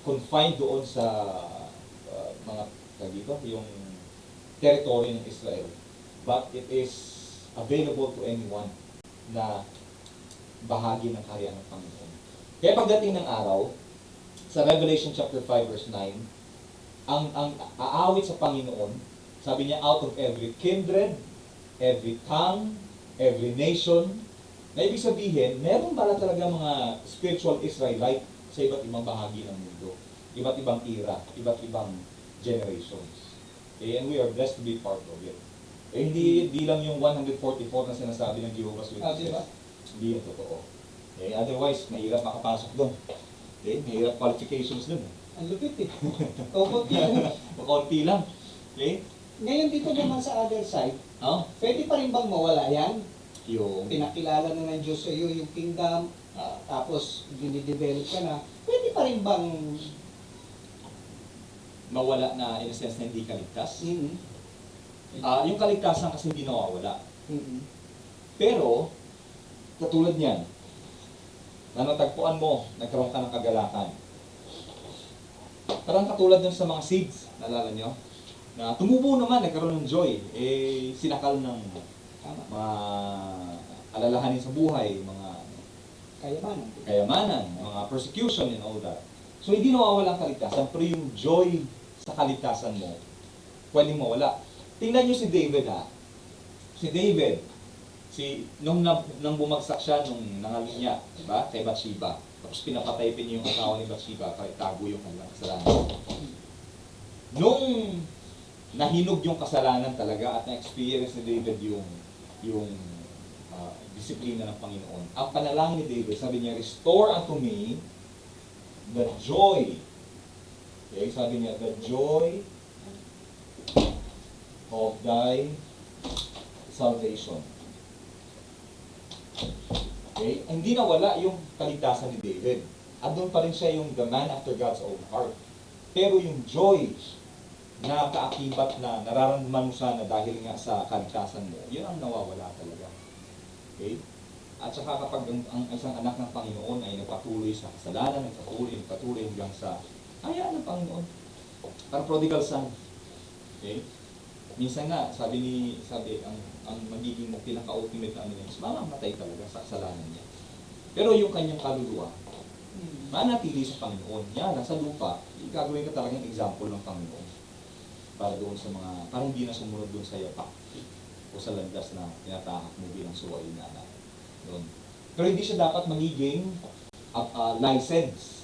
confined doon sa mga yung territory ng Israel, but it is available to anyone na bahagi ng kaharian ng Panginoon. Kaya pagdating ng araw, sa Revelation chapter 5 verse 9, ang aawit sa Panginoon, sabi niya, out of every kindred, every tongue, every nation, na ibig sabihin, meron pala talaga mga spiritual Israelite sa iba't ibang bahagi ng mundo, iba't ibang era, iba't ibang generations. Okay, and we are blessed to be part of it. Hindi lang yung 144 na sinasabi ng Jehovah's Witnesses. Diba? Hindi yung totoo. Eh, otherwise, mahirap makapasok doon. Okay? Mahirap qualifications doon. Ang lupit eh. Tokot yan. Konti lang. Okay? Ngayon dito naman sa other side, Oh, pwede pa rin bang mawala yan? yung Pinakilala na ng Diyos sa iyo yung kingdom, tapos dinidevelop ka na, pwede pa rin bang mawala na in a sense na hindi ka ligtas. mm Yung kaligtasan kasi hindi nawawala. mm Pero, katulad niyan, na natagpuan mo, nagkaroon ka ng kagalakan. Parang katulad dun sa mga seeds, naalala nyo? Na tumubo naman, nagkaroon ng joy. Eh, sinakal ng Tama. mga alalahanin sa buhay, mga Kayamanan. kayamanan, mga persecution and all that. So, hindi nawawala ang kaligtasan, pero yung joy sa kaligtasan mo, pwedeng mawala. Tingnan nyo si David ha. Si David, nung bumagsak siya, nung nangaling niya, diba? Kay Bathsheba. Tapos pinapatay pa niya yung asawa ni Bathsheba para itago yung kanilang kasalanan. Nung nahinog yung kasalanan talaga at na-experience ni David yung disiplina ng Panginoon. Ang panalangin ni David, sabi niya, restore unto me the joy. Okay, sabi niya, the joy of thy salvation. Okay? Hindi nawala yung kaligtasan ni David. At doon pa rin siya yung the man after God's own heart. Pero yung joy na kaakibat na nararamdaman mo sana dahil nga sa kaligtasan mo, yun ang nawawala talaga. Okay? At saka kapag ang isang anak ng Panginoon ay nagpatuloy sa kasalanan, nagpatuloy hanggang sa hayaan ng Panginoon. Parang prodigal son. Okay? Minsan nga, sabi ang magiging pinaka-ultimate na ano niya, is mamamatay talaga sa kasalanan niya. Pero yung kanyang kaluluwa, manatili sa Panginoon. Yan, nasa lupa, gagawin ka talagang example ng Panginoon. Para doon sa mga, parang hindi na sumunod doon sa yapak o sa landas na tinatahak mo bilang suway na anak. Doon. Pero hindi siya dapat magiging license.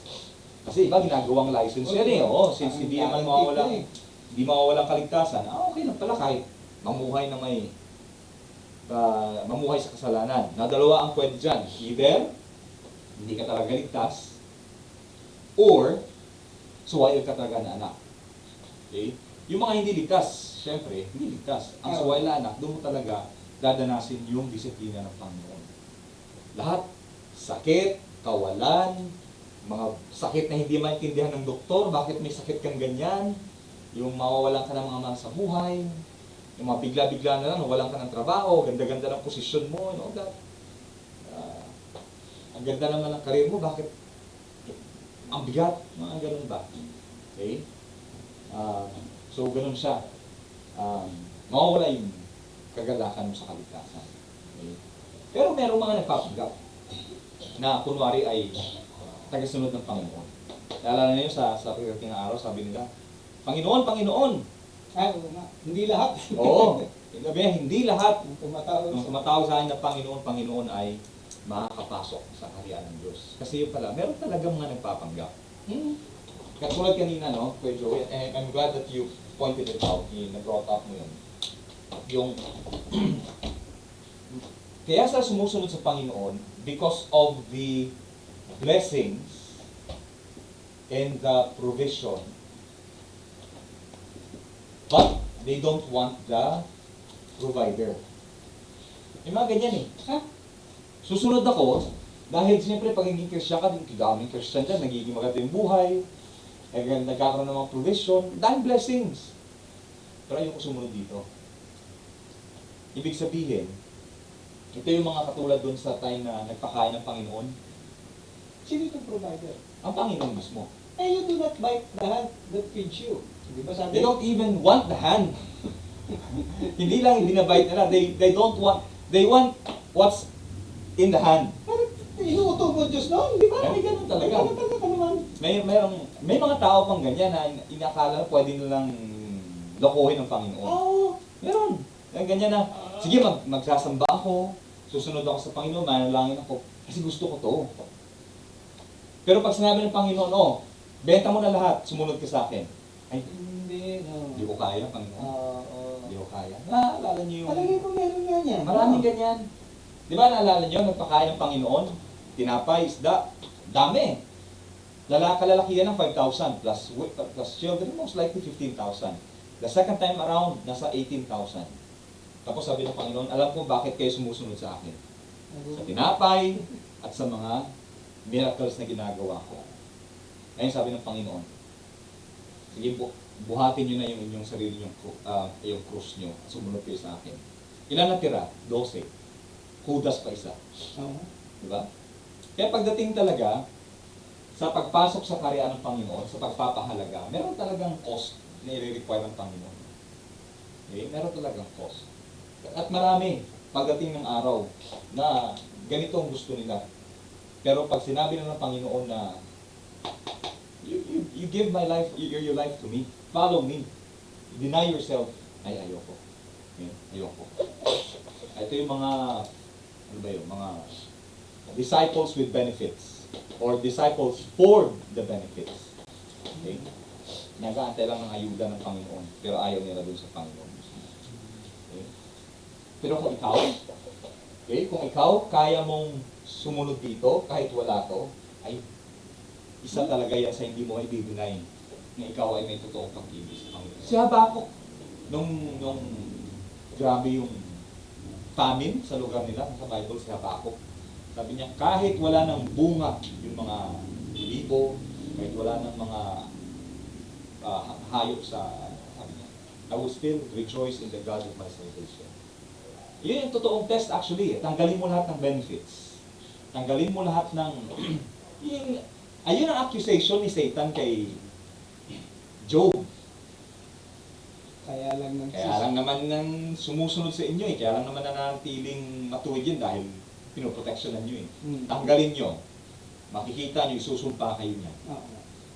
Kasi iba ginagawang license yan eh. Oo, since hindi naman mawawala ang kaligtasan, okay lang pala kahit mamuhay na mamuhay sa kasalanan. Na dalawa ang pwede dyan. Either, hindi ka talaga ligtas, or, suwail ka talaga na anak. Okay? Yung mga hindi ligtas, syempre, hindi ligtas. Ang suwail na anak, doon mo talaga dadanasin yung disiplina ng Panginoon. Lahat, sakit, kawalan, mga sakit na hindi maintindihan ng doktor, bakit may sakit kang ganyan, yung mawawalan ka ng mga mahal sa buhay, yung mga bigla-bigla na lang, walang ka ng trabaho, ganda-ganda ng posisyon mo, and all that. Ang ganda naman ng karir mo, bakit ang bigat? Mga ganun ba? Okay? So, ganun siya. Mawawala yung kagalakan mo sa kaligtasan. Okay? Pero merong mga nagpapanggap na kunwari ay tagasunod ng Panginoon. Naalala niyo sa pagdating ng araw, sabi nila, Panginoon, Panginoon! Oo nga. Hindi lahat. Oo. Hindi lahat Ang tumatawag nung sa tumatawag sa akin na Panginoon, Panginoon ay makakapasok sa kaharian ng Diyos. Kasi yun pala, meron talaga mga nagpapanggap. Katulad kanina, no, Kuya Joey, and I'm glad that you pointed it out, na-brought up mo yun. Yung, kaya sa sumusunod sa Panginoon, because of the blessings and the provision, but they don't want the provider. Yung mga ganyan eh. Ha? Susunod ako, dahil siyempre pagiging Christian ka, daming Christian dyan, nagiging maganda yung buhay, nagkakaroon ng mga provision, dahil blessings. Pero ayoko sumunod dito. Ibig sabihin, ito yung mga katulad dun sa time na nagpakain ng Panginoon, sino itong provider? ang Panginoon mismo. Eh, you do not bite the hand that feeds you. Di ba sabi? They don't even want the hand. Hindi lang binabite nila, they don't want, they want what's in the hand. Parang inuuto mo Diyos noon, di ba? May ganun talaga. May ganun ka naman. May mga tao pang ganyan na inakala na pwede nilang lokohin ng Panginoon. Oo. Meron. Yung ganyan na, sige magsasamba ako, susunod ako sa Panginoon, manalangin ako, kasi gusto ko to. Pero pag sinabi ng Panginoon, benta mo na lahat, sumunod ka sa akin. Ay, Hindi, no. hindi ko kaya, Panginoon. Oo. Hindi ko kaya. Naalala niyo yung... Palagay ko meron nga yan. Maraming ganyan. Di ba naalala niyo, nagpakain ng Panginoon? tinapay, isda, dami. Kalalakihan ng 5,000 plus children, most likely 15,000. The second time around, nasa 18,000. Tapos sabi ng Panginoon, alam ko bakit kayo sumusunod sa akin. Sa tinapay at sa mga miracles na ginagawa ko. Ngayon sabi ng Panginoon, sige po, buhatin nyo na yung inyong sarili yung krus nyo at sumunod kayo sa akin. Ilan natira? 12. Judas pa isa. Oo. Diba? Kaya pagdating talaga sa pagpasok sa karyaan ng Panginoon, sa pagpapahalaga, meron talagang cost na i-require ng Panginoon. Okay? Meron talagang cost. At marami pagdating ng araw na ganito ang gusto nila. Pero pag sinabi na ng Panginoon na you give your life to me, follow me, deny yourself, ay ayoko. Okay? Ayoko. Ito yung mga, ano ba yun, mga disciples with benefits or disciples for the benefits. Okay? Nag-aantay lang ng ayuda ng Panginoon, pero ayaw nila dun sa Panginoon. Okay? Pero kung ikaw, kaya mong sumunod dito, kahit wala to, ay isa talaga yan sa hindi mo i-deny na ikaw ay may totoong pag-ibig sa Panginoon. Si Habakkuk, nung grabe yung famine sa lugar nila, sa Bible, si Habakkuk, sabi niya, kahit wala ng bunga yung mga libo, kahit wala ng mga hayop sa, sabi niya, I will still rejoice in the God of my salvation. Yun yung totoong test actually. Tanggalin mo lahat ng benefits. Tanggalin mo lahat ng, ayun ang accusation ni Satan kay Job. Kaya lang naman nang sumusunod sa inyo eh. Kaya lang naman nanatiling matuwid yun dahil pinoproteksyonan nyo eh. Tanggalin nyo. Makikita nyo, isusumpa kayo niya. Oo.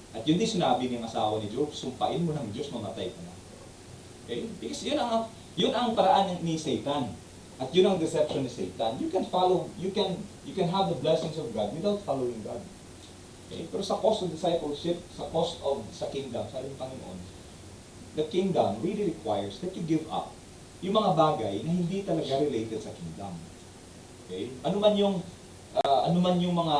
At yun din sinabi ng asawa ni Job, sumpain mo ng Diyos, mamatay ka na. Okay? Because yun ang paraan ni Satan. At yun ang deception ni Satan. You can have the blessings of God without following God. Okay? Pero sa cost of discipleship, sa kingdom, sabi ng Panginoon, the kingdom really requires that you give up yung mga bagay na hindi talaga related sa kingdom. Okay? Ano man yung mga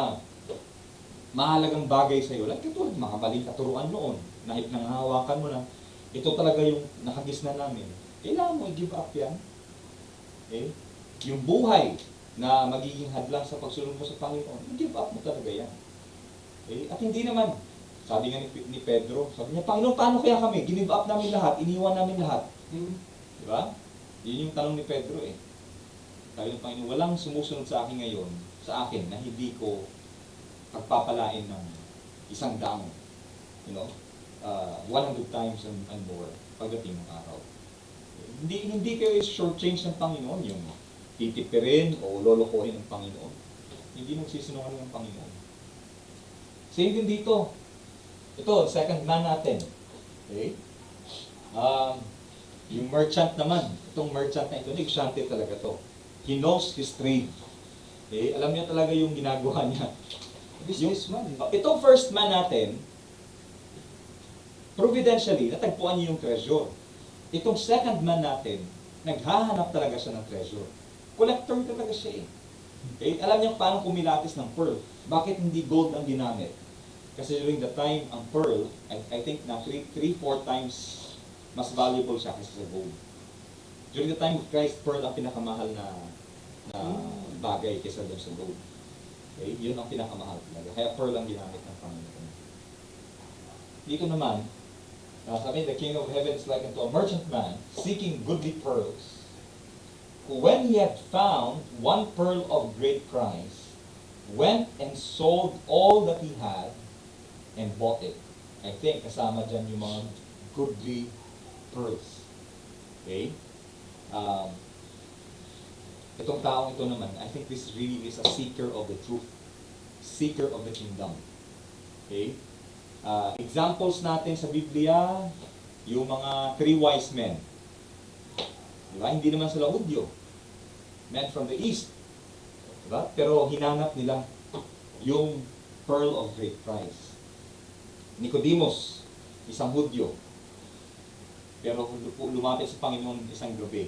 mahalagang bagay sa iyo, like katulad mga maling katuruan noon, na nangahawakan mo na, ito talaga yung nakagisna namin. Kailangan mo i-give up yan. Okay? Yung buhay na magiging hadlang sa pagsunod mo sa Panginoon, i-give up mo talaga yan. Okay? At hindi naman, sabi nga ni Pedro, sabi niya, Panginoon, paano kaya kami? Give up namin lahat, iniwan namin lahat. Di ba? Yun yung tanong ni Pedro eh. Sabi ng Panginoon, walang sumusunod sa akin ngayon, sa akin, na hindi ko pagpapalain ng 100, 100 times and more pagdating ng araw. Hindi kayo short-change ng Panginoon, yung titipirin o lolokohin ng Panginoon. Hindi magsisinungaling ng Panginoon. Same din dito. Ito, second man natin. Okay? Yung merchant naman, itong merchant na ito, negosyante talaga to. He knows his trade. Okay? Alam niya talaga yung ginagawa niya. Businessman. Itong first man natin, providentially, natagpuan niya yung treasure. Itong second man natin, naghahanap talaga siya ng treasure. Collector talaga siya eh. Okay? Alam niya paano kumilatis ng pearl. Bakit hindi gold ang ginamit? Kasi during the time, ang pearl, I think na 3-4 times mas valuable siya kaysa sa gold. During the time of Christ, pearl ang pinakamahal na bagay kaysa doon sa gold. Okay? Yun ang pinakamahal talaga. Kaya pearl ang ginamit ng Panginoon. Dito naman, sabi, the King of Heaven is like unto a merchant man seeking goodly pearls, who when he had found one pearl of great price, went and sold all that he had and bought it. I think kasama dyan yung mga goodly pearls. Okay? Itong taong ito naman, I think this really is a seeker of the truth. Seeker of the kingdom. Okay? Examples natin sa Biblia, yung mga 3 wise men. Diba? Hindi naman sila Hudyo. Men from the east. Diba? Pero hinanap nila yung pearl of great price. Nicodemus, isang Hudyo. Pero lumapit sa Panginoon isang gabi.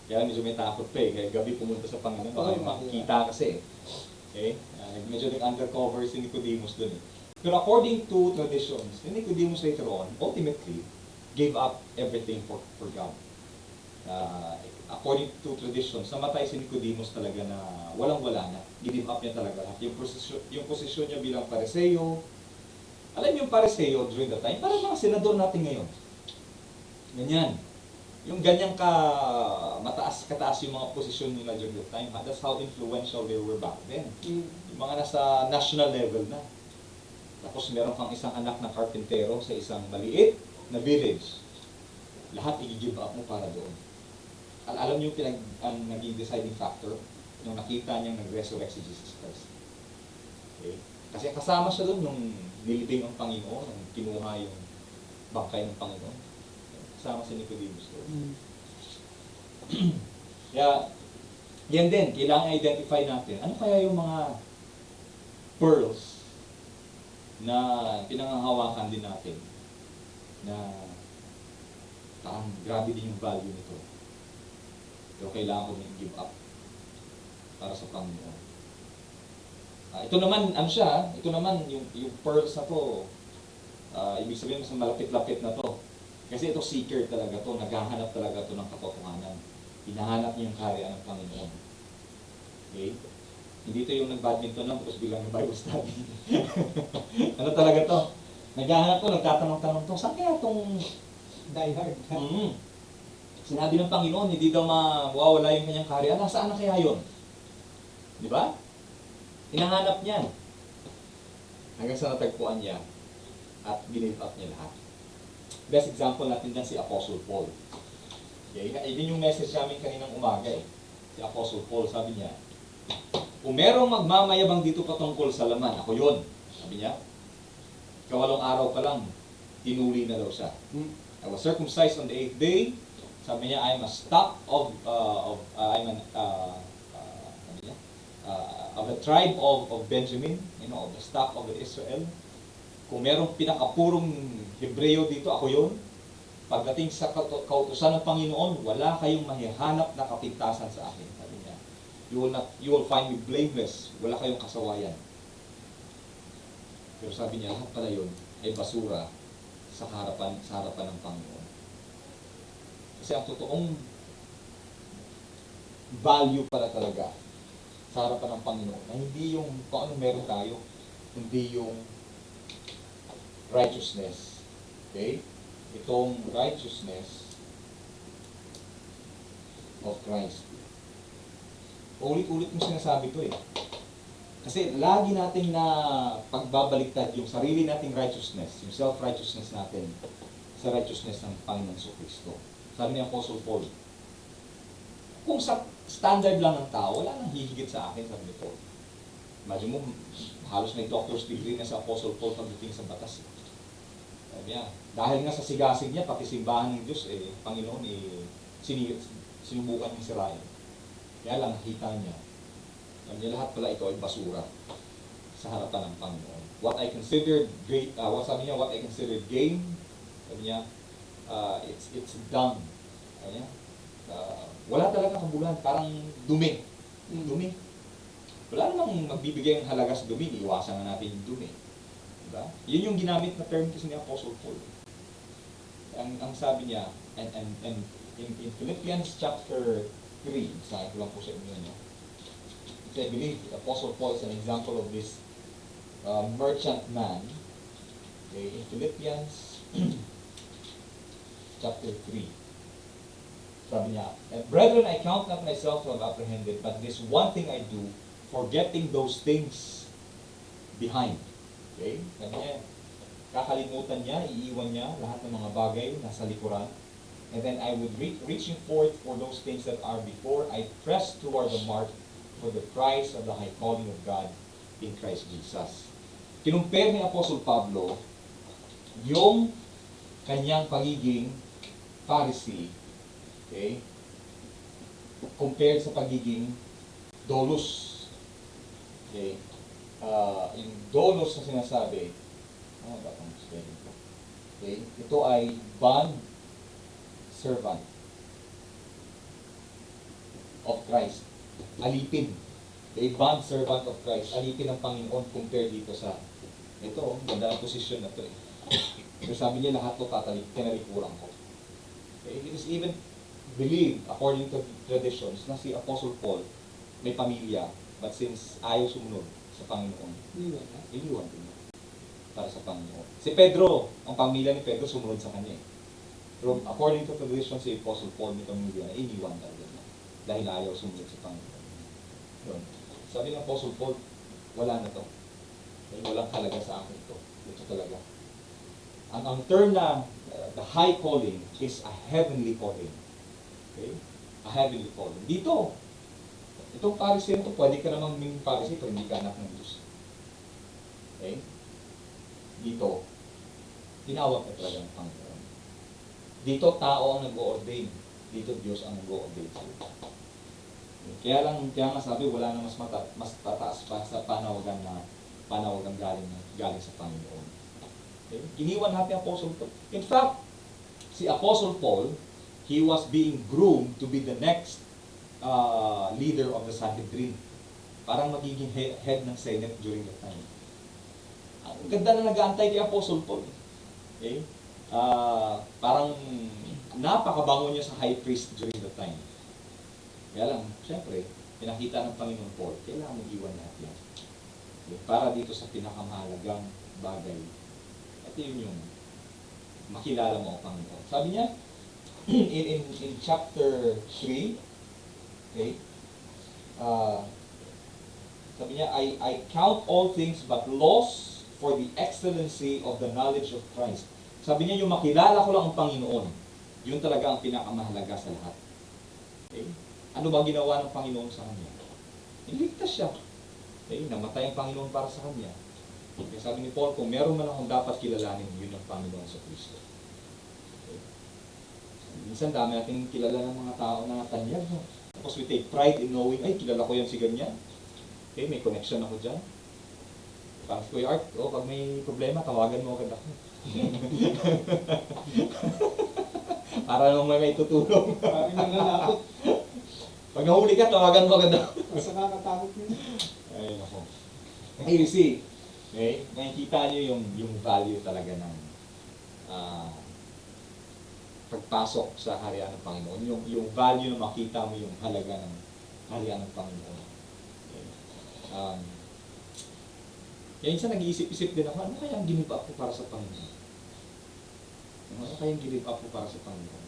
Kaya medyo may takot pa eh. Kaya gabi pumunta sa Panginoon, baka makikita kasi. Okay? Medyo nag-undercover si Nicodemus dun eh. Pero according to traditions, si Nicodemus later on, ultimately, gave up everything for God. According to traditions, namatay si Nicodemus talaga na walang-wala na. Give up niya talaga lahat. Yung posisyon niya bilang pariseo, alam niyo yung pariseo during the time, parang mga senador natin ngayon. Ganyan. Yung ganyang kataas yung mga posisyon nila during the time. That's how influential they were back then. Yung mga nasa national level na. Tapos meron kang isang anak na karpentero sa isang maliit na village. Lahat i-give up mo para doon. Alam niyo ang naging deciding factor nung nakita niyang nag-resurrect si Jesus Christ. Okay? Kasi kasama siya doon nung nilibing ang Panginoon, nung kinuha yung bangkay ng Panginoon. Kasama si Nicodemus doon. Kaya, yan din, kailangan identify natin. Ano kaya yung mga pearls na pinanghahawakan din natin na parang grabe din yung value nito. Pero kailangan ko give up para sa Panginoon. Ito naman, ano siya, ito naman, yung pearls na to, ibig sabihin mas malapit-lapit na to. Kasi ito seeker talaga to, naghahanap talaga to ng katotohanan. Hinahanap niya yung kaharian ng Panginoon. Okay? Hindi ito yung nag-badminton lang, tapos bilang ng Bible study. Ano talaga to? Naghahanap to, nagtatanong-tanong to, saan kaya itong Die hard. sinabi ng Panginoon, hindi daw mawawala yung kanyang kaharian. Saan na kaya yun? Di ba? Hinahanap niya. Hanggang sa natagpuan niya at believe up niya lahat. Best example natin dyan si Apostle Paul. Okay? Yun yung message namin kaninang umaga eh. Si Apostle Paul, sabi niya, kung merong magmamayabang dito patungkol sa laman, ako yun. Sabi niya, kawalong araw pa lang, tinuli na daw siya. I was circumcised on the 8th day. Sabi niya, I'm a stock of the tribe of Benjamin, of the stock of Israel. Kung merong pinakapurong Hebreo dito, ako yun. Pagdating sa kautusan ng Panginoon, wala kayong mahihanap na kapintasan sa akin. Sabi niya, you will find me blameless. Wala kayong kasawayan. Pero sabi niya, lahat pala yun ay basura sa harapan ng Panginoon. Kasi ang totoong value pala talaga sa harapan ng Panginoon na hindi yung kung ano meron tayo, hindi yung righteousness. Okay? Itong righteousness of Christ. Ulit-ulit mo sinasabi ito eh. Kasi lagi nating na pagbabaliktad yung sarili nating righteousness, yung self-righteousness natin sa righteousness ng Panginoon Kristo. Sabi ni Apostle Paul, kung sa standard lang ng tao, wala nang hihigit sa akin, sabi ni Paul. Imagine mo, halos may doctor's degree na sa Apostle Paul pagdating sa batas. Sabi niya, dahil nga sa sigasig niya, pati simbahan ng Diyos, Panginoon, sinubukan ng Israel. Kaya lang, nakita niya, sabi niya, lahat pala ito ay basura sa harapan ng Panginoon. What I considered great, what I considered gain, sabi niya, it's dung. Sabi niya, wala talaga kabuluhan, parang dumi. Dumi. Wala namang magbibigay ng halaga sa dumi, iiwasan na natin yung dumi. Diba? Yun yung ginamit na term kasi ni Apostle Paul. Ang sabi niya, and in Philippians chapter 3, sabi ko lang po sa inyo, I believe Apostle Paul is an example of this merchant man. Okay, in Philippians chapter 3. Sabi niya, and brethren, I count not myself to have apprehended, but this one thing I do, forgetting those things behind. Okay? Sabi niya, kakalimutan niya, iiwan niya lahat ng mga bagay nasa likuran. And then I would reaching forth for those things that are before, I press toward the mark for the prize of the high calling of God in Christ Jesus. Kinumpare ni Apostle Pablo yung kanyang pagiging Pharisee, okay, compared sa pagiging doulos. Okay? Yung doulos na sinasabi, okay, ito ay bond servant of Christ. Alipin. A bond servant of Christ. Alipin ng Panginoon compared dito sa ito, ganda ang posisyon na ito eh. Pero sabi niya lahat to tinalikuran ko. Okay? It is even believed, according to traditions, na si Apostle Paul may pamilya, but since ayaw sumunod sa Panginoon, iniwan din niya para sa Panginoon. Si Pedro, ang pamilya ni Pedro sumunod sa kanya eh. Pero according to tradition, si Apostle Paul may pamilya na iniwan talaga niya dahil ayaw sumunod sa Panginoon. Yun. Sabi ng Apostle Paul, wala na to. Okay? Walang halaga sa akin to. Ito talaga. Ang term na the high calling is a heavenly calling. Okay? A heavenly calling. Dito, itong Pharisee ito, pwede ka namang maging Pharisee pero hindi ka anak ng Diyos. Okay? Dito, tinawag ka talaga ng Panginoon. Dito, tao ang nag-o-ordain. Dito, Diyos ang nag-o-ordain sa iyo. Kaya nga sabi, wala na mas tataas pa sa panawagan galing sa Panginoon. Okay? Iniwan natin ang Apostle Paul. In fact, si Apostle Paul, he was being groomed to be the next leader of the Sanhedrin. Parang magiging head ng Senate during that time. Ang ganda na nag-aantay kay Apostle Paul. Okay? Parang napakabango niya sa high priest during that time. Kaya lang, siyempre, pinakita ng Panginoon Paul, kailangan mong iwan natin yan. Okay? Para dito sa pinakamahalagang bagay. At yun yung makilala mo ang Panginoon. Sabi niya, in chapter 3, okay, sabi niya, I count all things but loss for the excellency of the knowledge of Christ. Sabi niya, yung makilala ko lang ang Panginoon, yun talaga ang pinakamahalaga sa lahat. Okay? Ano ba ginawa ng Panginoon sa kanya? Niligtas siya. Okay? Namatay ang Panginoon para sa kanya. Kaya sabi ni Paul, kung meron man akong dapat kilalanin, yun ang Panginoon sa Kristo. Okay? Minsan dami natin kilala ng mga tao na tanyag. No? Tapos we take pride in knowing, ay, kilala ko yan si ganyan. Okay, may connection ako dyan. Parang Kuya Art, pag may problema, tawagan mo agad ako. Para nung may tutulong. Parang nanganakot. Pag nahuli ka, tawagan mo agad ako. Mas nakakatakot yun. Ay, nako. Okay, you see, okay, makikita nyo yung value talaga ng pagpasok sa harian ng Panginoon. Yung value na makita mo yung halaga ng harian ng Panginoon. Okay. Kaya minsan nag-iisip-isip din ako, ano kaya ang give up ko para sa Panginoon? Ano kaya ang give up ko para sa Panginoon?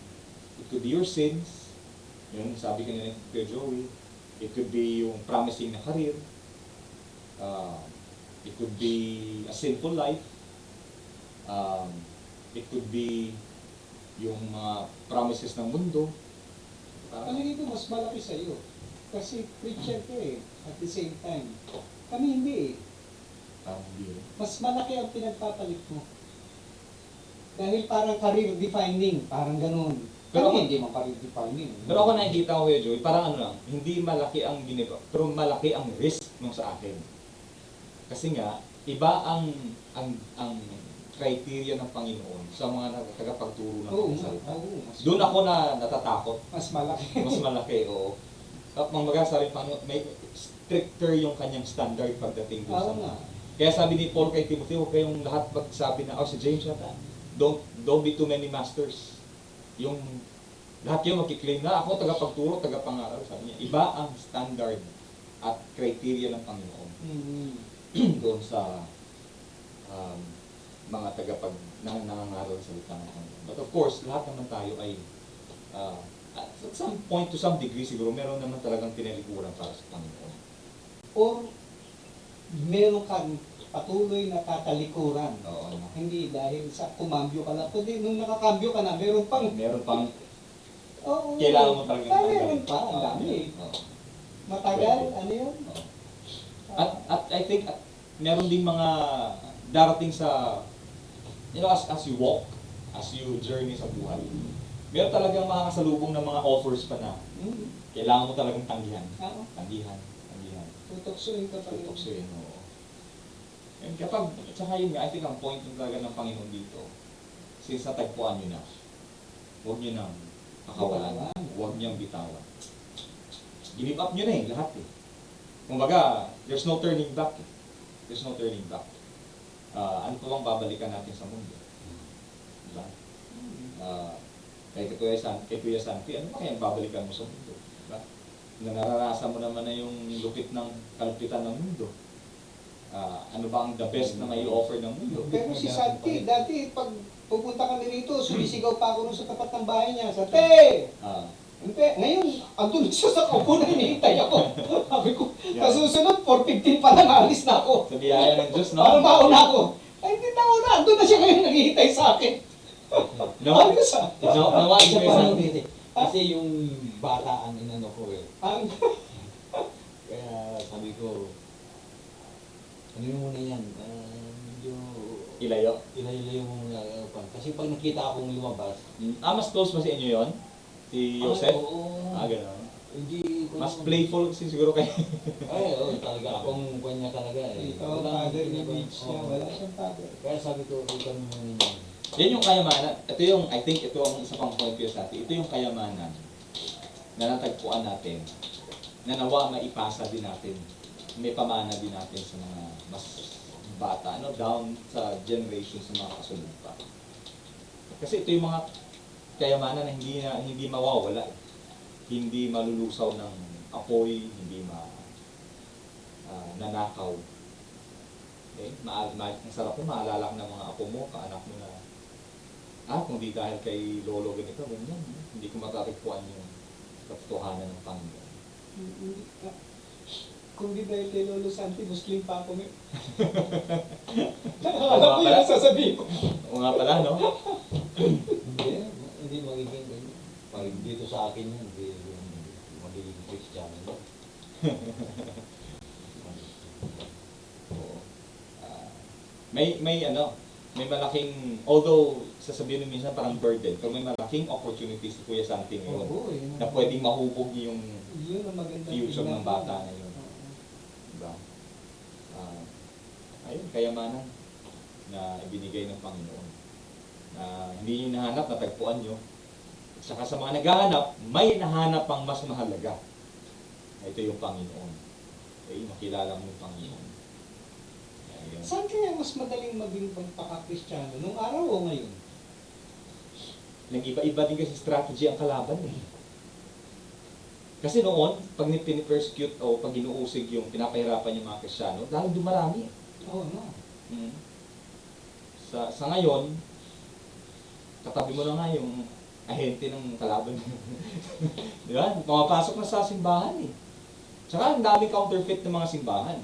It could be your sins. Yung sabi kanina kay Joey, it could be yung promising na career. It could be a sinful life. It could be yung mga promises ng mundo. Palagi ko mas malaki sa iyo. Kasi preacher ka eh, at the same time. Kami hindi eh. Mas malaki ang pinagpapalit mo. Dahil parang career defining, parang ganun. Pero Kami hindi mo career defining. Pero ako nakikita ko, Joey, parang ano lang, hindi malaki ang ginagawa, pero malaki ang risk nung sa akin. Kasi nga, iba ang criteria ng Panginoon sa mga tagapagturo ng kanyang salita. Doon ako na natatakot. Mas malaki. Mas malaki, oo. Mga sabi Panginoon, may stricter yung kanyang standard pagdating doon sa mga. Kaya sabi ni Paul kay Timothy, huwag kayong lahat magsabi na, si James na, don't be too many masters. Yung lahat yung magkiklaim na ako tagapagturo, tagapangaral, sabi niya, iba ang standard at criteria ng Panginoon. Doon sa mga nangangaral sa salita ng Panginoon. But of course, lahat naman tayo ay at some point, to some degree siguro, meron naman talagang tinalikuran para sa Panginoon. Or meron kang patuloy na katalikuran. Oo. Hindi dahil sa kumambyo ka lang. Kundi nung nakakambyo ka na, meron pang... Oo. Kailangan mo talagang meron pa, ang dami. Matagal, ano yun? At I think, meron ding mga darating sa, as you walk, as you journey sa buhay, meron talagang mga kasalubong ng mga offers pa na kailangan mo talagang tanggihan. Tanggihan. Tutoksuin ka pa rin. Tutoksuin, oo. And kapag, tsaka yun nga, I think ang point ng talaga ng Panginoon dito, since natagpuan nyo na, huwag nyo nang pakawalan, huwag nyo bitawan. Give up nyo na lahat eh. Kumbaga, there's no turning back. There's no turning back. Ano pa bang babalikan natin sa mundo? Diba? Kay Kuya Santi, ano pa kayang babalikan mo sa mundo? Diba? Na nararasa mo naman na yung lupit ng kalupitan ng mundo. Ano ba ang the best na may offer ng mundo? Pero si Santi, dati pag pupunta kami rito, sumisigaw pa ako nun sa tapat ng bahay niya. Santi! Hindi, ngayon, andun siya sa kaupo na hinihintay ako. Sabi ko, kasusunod, 4:15 pa lang, alis na ako. Sa biyaya ng Diyos, no? Parang mauna ako. Ay, hindi nauna, andun na siya ngayon naghihintay sa akin. No? Ayos ah. Nawa Isa isa pa pa lang. Kasi yung bata ang inano ko eh. Ang Kaya sabi ko, ano yung muna yan? Medyo Ilayo. ilayo mo muna. Kasi pag nakita akong lumabas, Mas close ba sa inyo yun? Si Joseph? Oo. Gano'n. Hindi ko Mas naman- playful kasi siguro kayo. Ay, oo, talaga akong kanya talaga eh. ito, father ni Mitch niya, Oo. wala siyang father. Kaya sabi ko, ikaw naman yun. Yan yung kayamanan. Ito yung, I think ito ang isa pang point ko sa atin. Ito yung kayamanan na natagpuan natin na nawa maipasa din natin. May pamana din natin sa mga mas bata, down sa generation sa mga kasunod pa. Kasi ito yung mga kayamanan na hindi mawawala. Hindi malulusaw ng apoy, hindi nanakaw. Okay? Ang sarap mo, maalala ka ng mga apo mo, kaanak mo na, kung di dahil kay Lolo ganito, ganyan, hindi ko matatagpuan yung katotohanan ng Panginoon. Kung di dahil kay Lolo Santi, Muslim pa ako ngayon. Oo Alam nga mo pala. yung sasabihin ko. Oo nga pala, no? Hindi magiging ganyan. Pag dito sa akin yan, hindi magiging Christian. Oo. May malaking, although sasabihin mo minsan parang burden, pero may malaking opportunity si Kuya Santi ngayon Oo, yun na ang- pwedeng mahubog yung Yun ang magandang future tingnan. ng bata na yun. Oo. Diba? Ayun, kayamanan na ibinigay ng Panginoon. Na hindi nyo nahanap, natagpuan nyo. At saka sa mga naghahanap, may nahanap pang mas mahalaga. Ito yung Panginoon. Okay, makilala mo yung Panginoon. Ayun. Saan kaya mas madaling maging pagkaka-Kristiyano? Nung araw o ngayon? Nag-iba-iba din kasi strategy ang kalaban eh. Kasi noon, pag pinipersecute o pag inuusig yung pinapahirapan yung mga Kristiyano, dahil dumarami. Oo, no. Mm. Sa ngayon, katabi mo na nga yung ahente ng kalaban. Di ba? Pumapasok na sa simbahan eh. Tsaka ang daming counterfeit ng mga simbahan.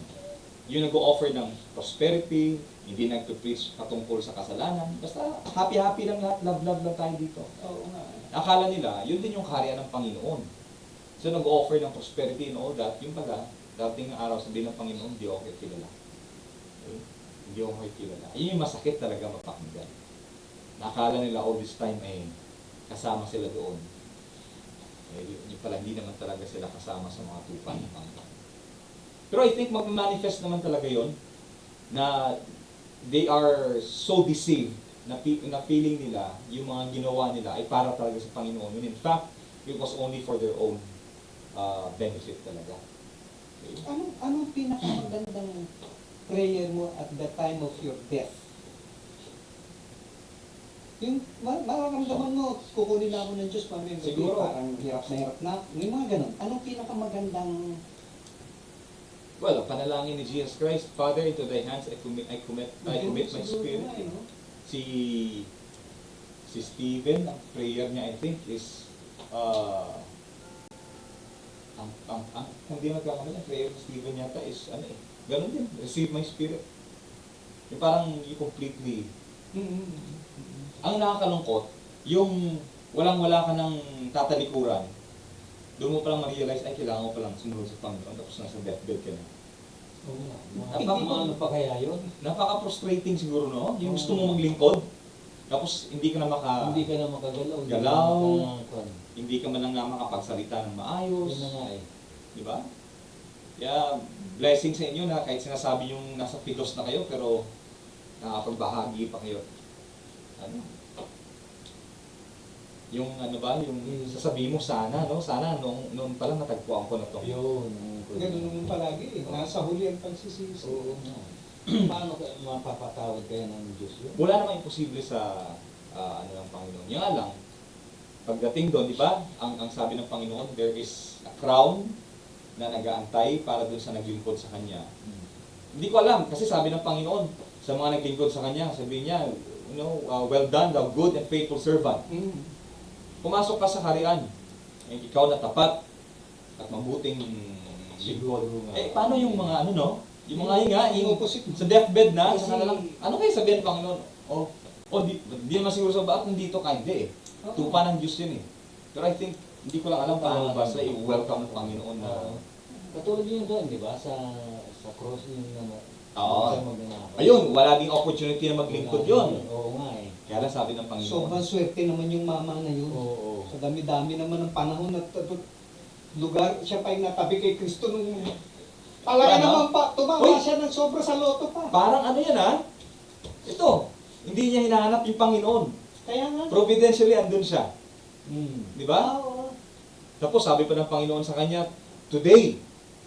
Yung nag-o-offer ng prosperity, hindi nag-preach patungkol sa kasalanan. Basta happy-happy lang lahat, love-love lang tayo dito. Oo nga. Akala nila, yun din yung kaharian ng Panginoon. So nag-offer ng prosperity and all that, yung pala, dating ng araw sabihin ng Panginoon, hindi ako kilala. Okay? Hindi ako kilala. Yun yung masakit talaga mapakinggan. Nakala nila all this time ay kasama sila doon. Yung pala, hindi naman talaga sila kasama sa mga tupa ng Panginoon. Pero I think mag-manifest naman talaga yon na they are so deceived na feeling nila yung mga ginawa nila ay para talaga sa Panginoon. In fact, it was only for their own benefit talaga. Okay? Anong pinakamagandang prayer mo at the time of your death? Yung mararamdaman mo, kukunin na ako ng Diyos, Siguro. parang hirap na hirap na. May mga ganun. Anong pinakamagandang... Well, ang panalangin ni Jesus Christ, Father, into thy hands I commit my spirit. Si Stephen, ang prayer niya I think is kung di magkakamali, ang prayer ni Stephen yata is ganun din, receive my spirit. Yung parang you completely. Ang nakakalungkot, yung walang-wala ka ng tatalikuran, doon mo palang ma-realize, ay kailangan mo palang sumunod sa Panginoon, tapos nasa deathbed ka na. Oo nga. Ano pa kaya yun? Napaka-frustrating siguro, no? Yung gusto mo maglingkod, tapos hindi ka na Hindi ka na makagalaw. Galaw. Kwan. hindi ka man lang nga makapagsalita ng maayos. Yun na nga eh. Di ba? Kaya, blessing sa inyo na kahit sinasabi yung nasa pitos na kayo, pero nakapagbahagi pa kayo. Yung ano ba, yung sasabihin mo sana, no? Sana noon pa lang natagpuan ko na to. Yun. Ganun naman palagi eh. Nasa huli ang pagsisisi. Oo nga. Paano ka mapapatawad kaya ng Diyos yun? Wala namang imposible sa ano ng Panginoon. Yung nga lang, pagdating doon, di ba? Ang sabi ng Panginoon, there is a crown na nag-aantay para doon sa naglingkod sa Kanya. Hindi ko alam, kasi sabi ng Panginoon, sa mga naglingkod sa Kanya, sabi niya, you know, well done, thou good and faithful servant. Pumasok ka sa harian, ikaw na tapat at mabuting lingkod. Paano yung mga ano, no? Yung mga yung opposite. sa deathbed na, Kasi- sa kanilang, ano kayo sabihin ng Panginoon? Di naman siguro sa baat, hindi ka, hindi eh. Tupa ng Diyos yun eh. Pero I think, hindi ko lang alam paano ba sila i-welcome ng Panginoon na... Katulad yun doon, di ba? Sa cross yung Oo. Ayun, wala ding opportunity na maglingkod yun. Oo nga eh. Kaya lang sabi ng Panginoon. Sobrang swerte naman yung mama na yun. Oo. Sa dami-dami naman ng panahon at lugar, siya pa yung natabi kay Kristo nung talaga Ano? naman pa, tumawa Uy! siya ng sobra sa loto pa. Parang ano yan ha? Ito, hindi niya hinahanap yung Panginoon. Kaya nga. Providentially, andun siya. Di ba? Oo. Tapos sabi pa ng Panginoon sa kanya, today,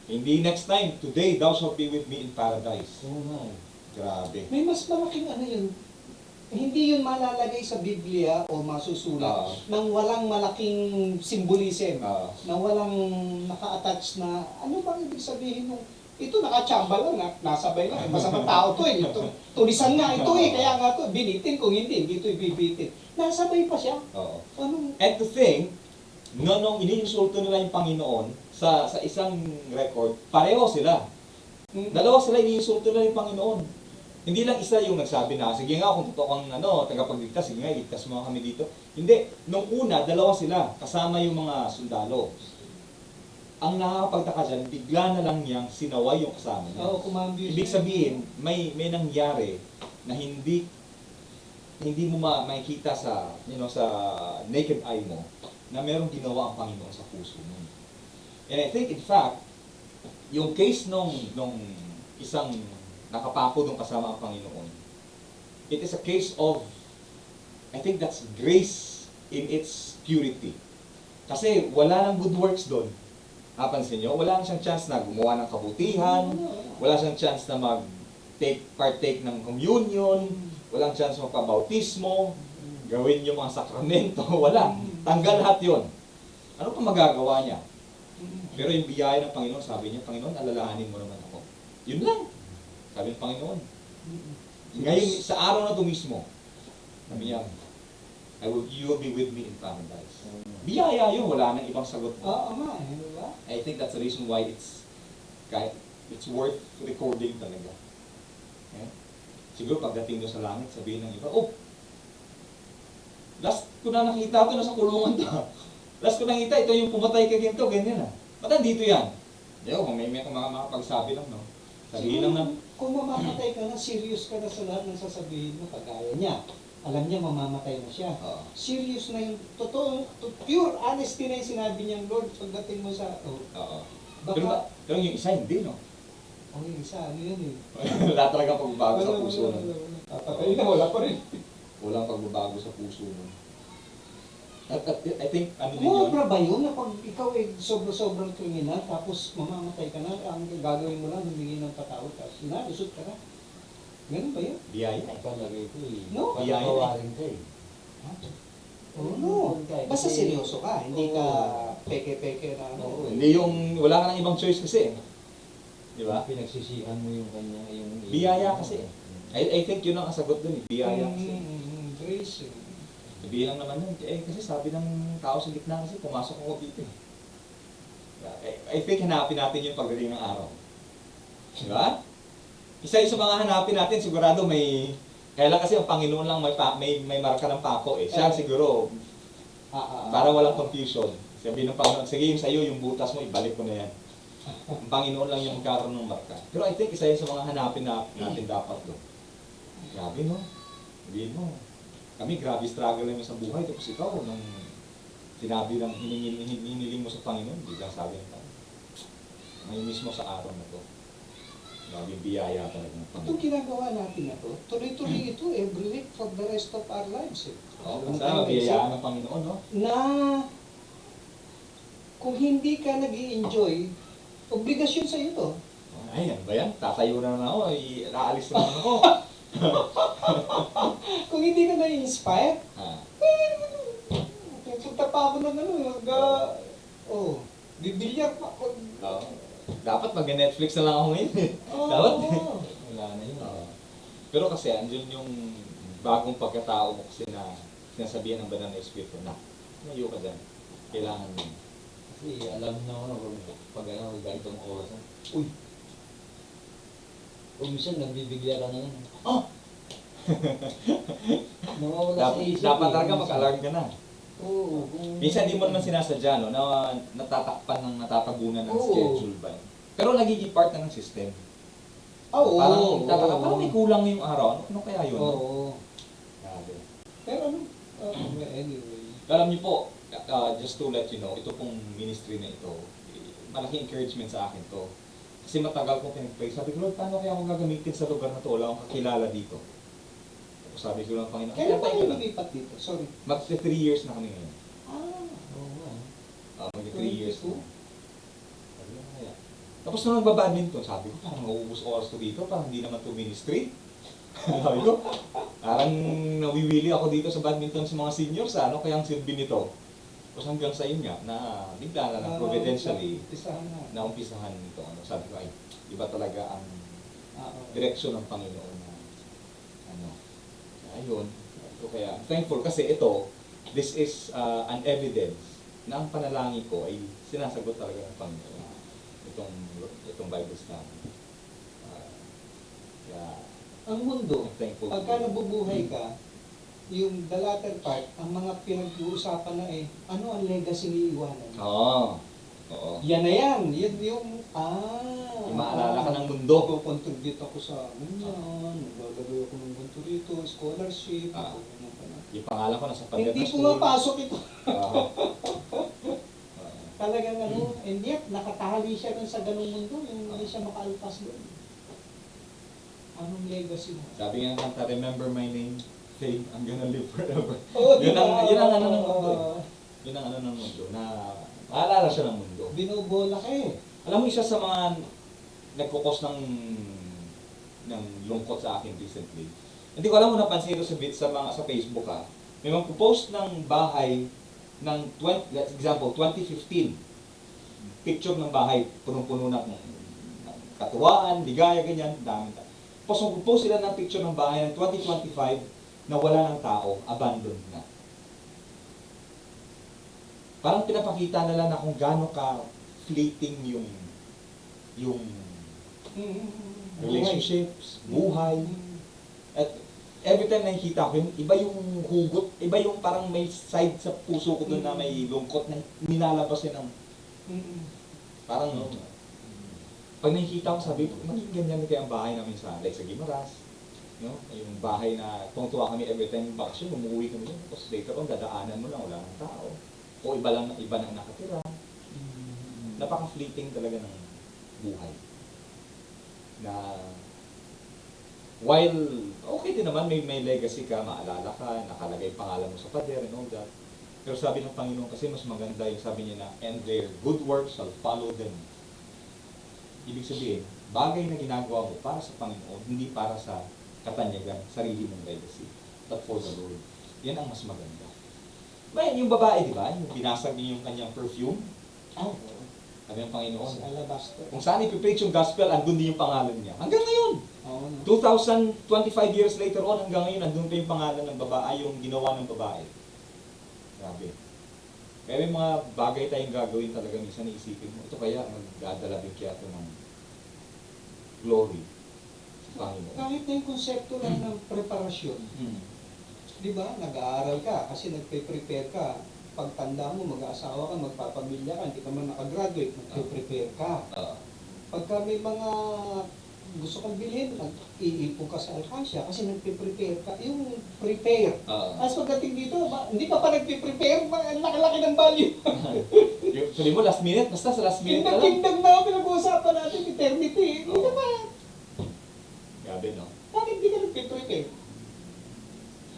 hindi next time, today thou shalt be with me in paradise. Oo nga eh. Grabe. May mas malaking ano yun. Hindi yun malalagay sa Biblia o masusulat nang walang malaking symbolism. Ah, Na walang naka-attach na, ano bang ibig sabihin nung, ito nakachamba lang, nasabay lang, masamang tao to eh. Tulisan nga ito eh, kaya nga to, binitin kung hindi ito ibibitin. Nasabay pa siya. oo. Anong, And to think, nung iniinsulto nila yung Panginoon, sa isang record, pareho sila. Dalawa sila iniinsulto nila yung Panginoon. Hindi lang isa yung nagsabi na, sige nga, kung totoo kang tagapagligtas, sige nga, iligtas mo kami dito. Hindi. Nung una, dalawa sila, kasama yung mga sundalo. Ang nakakapagtaka dyan, bigla na lang niyang sinaway yung kasama niya. kumambyo Ibig sabihin, may nangyari na hindi mo makikita sa, sa naked eye mo, na merong ginawa ang Panginoon sa puso mo. And I think, in fact, yung case nung isang nakapako doon kasama ang Panginoon, it is a case of, I think that's grace in its purity. Kasi wala nang good works doon. Napansin nyo? Wala nang siyang chance na gumawa ng kabutihan, wala siyang chance na partake ng communion, walang chance magpabautismo, gawin yung mga sakramento, wala. Tanggal lahat yun. Ano pa magagawa niya? Pero yung biyaya ng Panginoon, sabi niya, Panginoon, alalahanin mo naman ako. Yun lang. Sabi ng Panginoon. Ngayon, sa araw na ito mismo, sabi niya, you will be with me in paradise. Biyaya yun, wala nang ibang sagot. Oo nga, di ba? I think that's the reason why it's worth recording talaga. Okay? Siguro pagdating doon sa langit, sabihin ng iba, last ko na nakita ito, nasa kulungan to. Last ko nakita, ito yung pumatay kay ginto, ganyan ah. Ba't dito yan? Kung may makapagsabi lang, no? Sabihin lang na, Kung mamamatay ka na, serious ka na sa lahat ng sasabihin mo, kagaya niya. Alam niya, mamamatay na siya. Serious na yung totoo, pure honesty na yung sinabi niyang Lord pagdating mo sa, baka, pero yung isa hindi, no? yung isa, ano yun eh. Wala talaga pagbabago sa puso nun. Papatay na, wala pa rin. Walang pagbabago sa puso nun. At I think, ano din yun? Mura ba yun na pag ikaw ay sobrang kriminal, tapos mamamatay ka na, ang gagawin mo lang, humingi ng patawad, tapos inalusot ka na. Ganun ba yun? Biyaya. Palagay ko eh. No? Pagkawarin ka eh. Oo, no. Basta seryoso ka, hindi ka peke-peke na ano. Hindi yung, wala ka ng ibang choice kasi. Di ba? Pinagsisihan mo yung kanya, yung... Biyaya kasi. I think yun ang kasagot dun eh. Biyaya kasi. Grace. Sabihin lang naman yun, kasi sabi ng tao sa gitna kasi, pumasok ako dito eh. I think hanapin natin yung pagdating ng araw. Di ba? Isa sa mga hanapin natin, sigurado may, kaya lang kasi ang Panginoon lang may marka ng pako eh. Siya siguro, para walang confusion. Sabihin ng Panginoon, sige yung sa'yo, yung butas mo, ibalik mo na yan. Ang Panginoon lang yung magkaroon ng marka. Pero I think isa yun sa mga hanapin natin dapat doon. Grabe no? Sabihin mo, kami grabe struggle lang sa buhay. Tapos ikaw, nung sinabi lang, hiniling mo sa Panginoon, hindi lang sabi ng Panginoon. Ngayon mismo sa araw na to. Grabe biyaya talaga ng Itong Panginoon. ginagawa natin na to, tuloy-tuloy ito every week for the rest of our lives. Eh. Oo, Alam basta tayo, biyayaan ng Panginoon, no? na kung hindi ka nag enjoy obligasyon sa iyo to. Ay, ano ba yan? Tatayo na naman ako. Aalis na naman ako. Kung hindi ka na-inspire, Ah, pupunta pa ako ng ano, bibilyar pa ako. oo. Dapat mag-Netflix na lang ako ngayon eh. Oo. Dapat wala na yun. Pero kasi andyan yung bagong pagkatao mo kasi na sinasabihan ng banal na Espiritu na mayo ka dyan. Kailangan mo. Kasi alam na ako pag ano, ganitong oras. Uy! O minsan nagbibigla ka na yan. Oh! Nawawala sa isip. Dapat eh. talaga mag-alarm ka na. Oo. Minsan di mo naman sinasadya, no, na natatakpan ng natatabunan ng Oo. schedule ba yun. Pero nagiging part na ng system. Oo. Parang, parang may kulang yung araw. Ano kaya yun? Oo. Grabe. Pero ano, anyway. Alam niyo po, just to let you know, ito pong ministry na ito, malaking encouragement sa akin to. Kasi matagal kong pinag-pray. Sabi ko, Lord, paano kaya akong gagamitin sa lugar na to? Wala akong kakilala dito. Tapos sabi ko lang, Panginoon, Kailan pa tayo kayo lang. lumipat dito? Sorry. Mag 3 years na kami ngayon. Oo nga. Mag 3 years 22? na. Sabi ko, kaya. Tapos nung nagbabadminton, sabi ko, parang nauubos oras ko dito, parang hindi naman to ministry. Sabi ko, parang nawiwili ako dito sa badminton sa mga seniors, ano kaya ang silbi nito? Tapos hanggang sa yun nga, na bigla na lang providentially, Umpisahan na. naumpisahan nito. Ano, sabi ko, ay, iba talaga ang Oo. direksyon ng Panginoon na, ano, ayun. So, kaya, I'm thankful kasi ito, this is an evidence na ang panalangin ko ay sinasagot talaga ng Panginoon. Itong Bible study. Kaya, Ang mundo, I'm thankful. pagka nabubuhay ka, yung the latter part, ang mga pinag-uusapan na ano ang legacy ni iwanan? Oo. Oo. Yan na yan. Yan yung, Yung maalala ka ng mundo. Contribute ako sa ganyan, naglalagay ako ng ganito rito, scholarship, ganyan pa na. Yung pangalan ko nasa pader Hindi na school. pumapasok ito. Oo. Talagang ano, and yet, nakatali siya dun sa ganung mundo, yung hindi siya makaalpas doon. Anong legacy mo? Sabi nga ng kanta, remember my name, fame, I'm gonna live forever. Oh, Yun ang- diba? yun ang ano ng mundo Yun ang ano ng mundo, na maalala siya ng mundo. Binobola ka eh. Alam mo, isa sa mga nagkukos ng lungkot sa akin recently. Hindi ko alam kung napansin ito sa Facebook ha. May magpo-post ng bahay ng let's example 2015. Picture ng bahay punong-puno ng katuwaan, ligaya, ganyan, dami. Tapos magpo-post sila ng picture ng bahay ng 2025 na wala ng tao, abandoned na. Parang pinapakita nila na kung gaano ka fleeting yung relationships, buhay. At every time nakikita ko yun, iba yung hugot, iba yung parang may side sa puso ko doon na may lungkot na nilalabas yun ng parang pag nakikita ko sabi ko, maging ganyan kaya ang bahay namin sa Guimaras. No? Yung bahay na tuwa kami every time bakasyon, umuwi kami yun. Tapos later on, dadaanan mo lang, wala ng tao. O iba nang nakatira. Napaka-fleeting talaga ng buhay. Na while okay din naman, may legacy ka, maalala ka, nakalagay pangalan mo sa pader and all that. Pero sabi ng Panginoon kasi mas maganda yung sabi niya na, and their good works shall follow them. Ibig sabihin, bagay na ginagawa mo para sa Panginoon, hindi para sa katanyagan, sarili mong legacy, but for the Lord. Yan ang mas maganda. May yung babae, di ba? Yung binasag niya yung kanyang perfume. Sabi ng Panginoon. Sa alabaster. Kung saan ipipreach yung gospel, andun din yung pangalan niya. Hanggang ngayon. Oo. 2025 years later on, hanggang ngayon, andun pa yung pangalan ng babae, yung ginawa ng babae. Grabe. Kaya may mga bagay tayong gagawin talaga minsan iisipin mo. Ito kaya magdadala din kaya ito ng glory sa Panginoon. Kahit na yung konsepto lang ng preparasyon, di ba? Nag-aaral ka kasi nagpe-prepare ka. Pagtanda mo, mag-aasawa ka, magpapamilya ka, hindi ka man nakagraduate, nagpe-prepare ka. Pagka may mga gusto kang bilhin, nag-iipon ka sa alkansya kasi nagpe-prepare ka. Yung prepare. As pagdating dito, hindi ka pa nagpe-prepare, nakalaki ng value. Sabi mo, last minute, basta sa last minute ka lang. Kingdom na pinag-uusapan natin, eternity. Hindi ka pa. din, no? Bakit di ka nagpiprepare?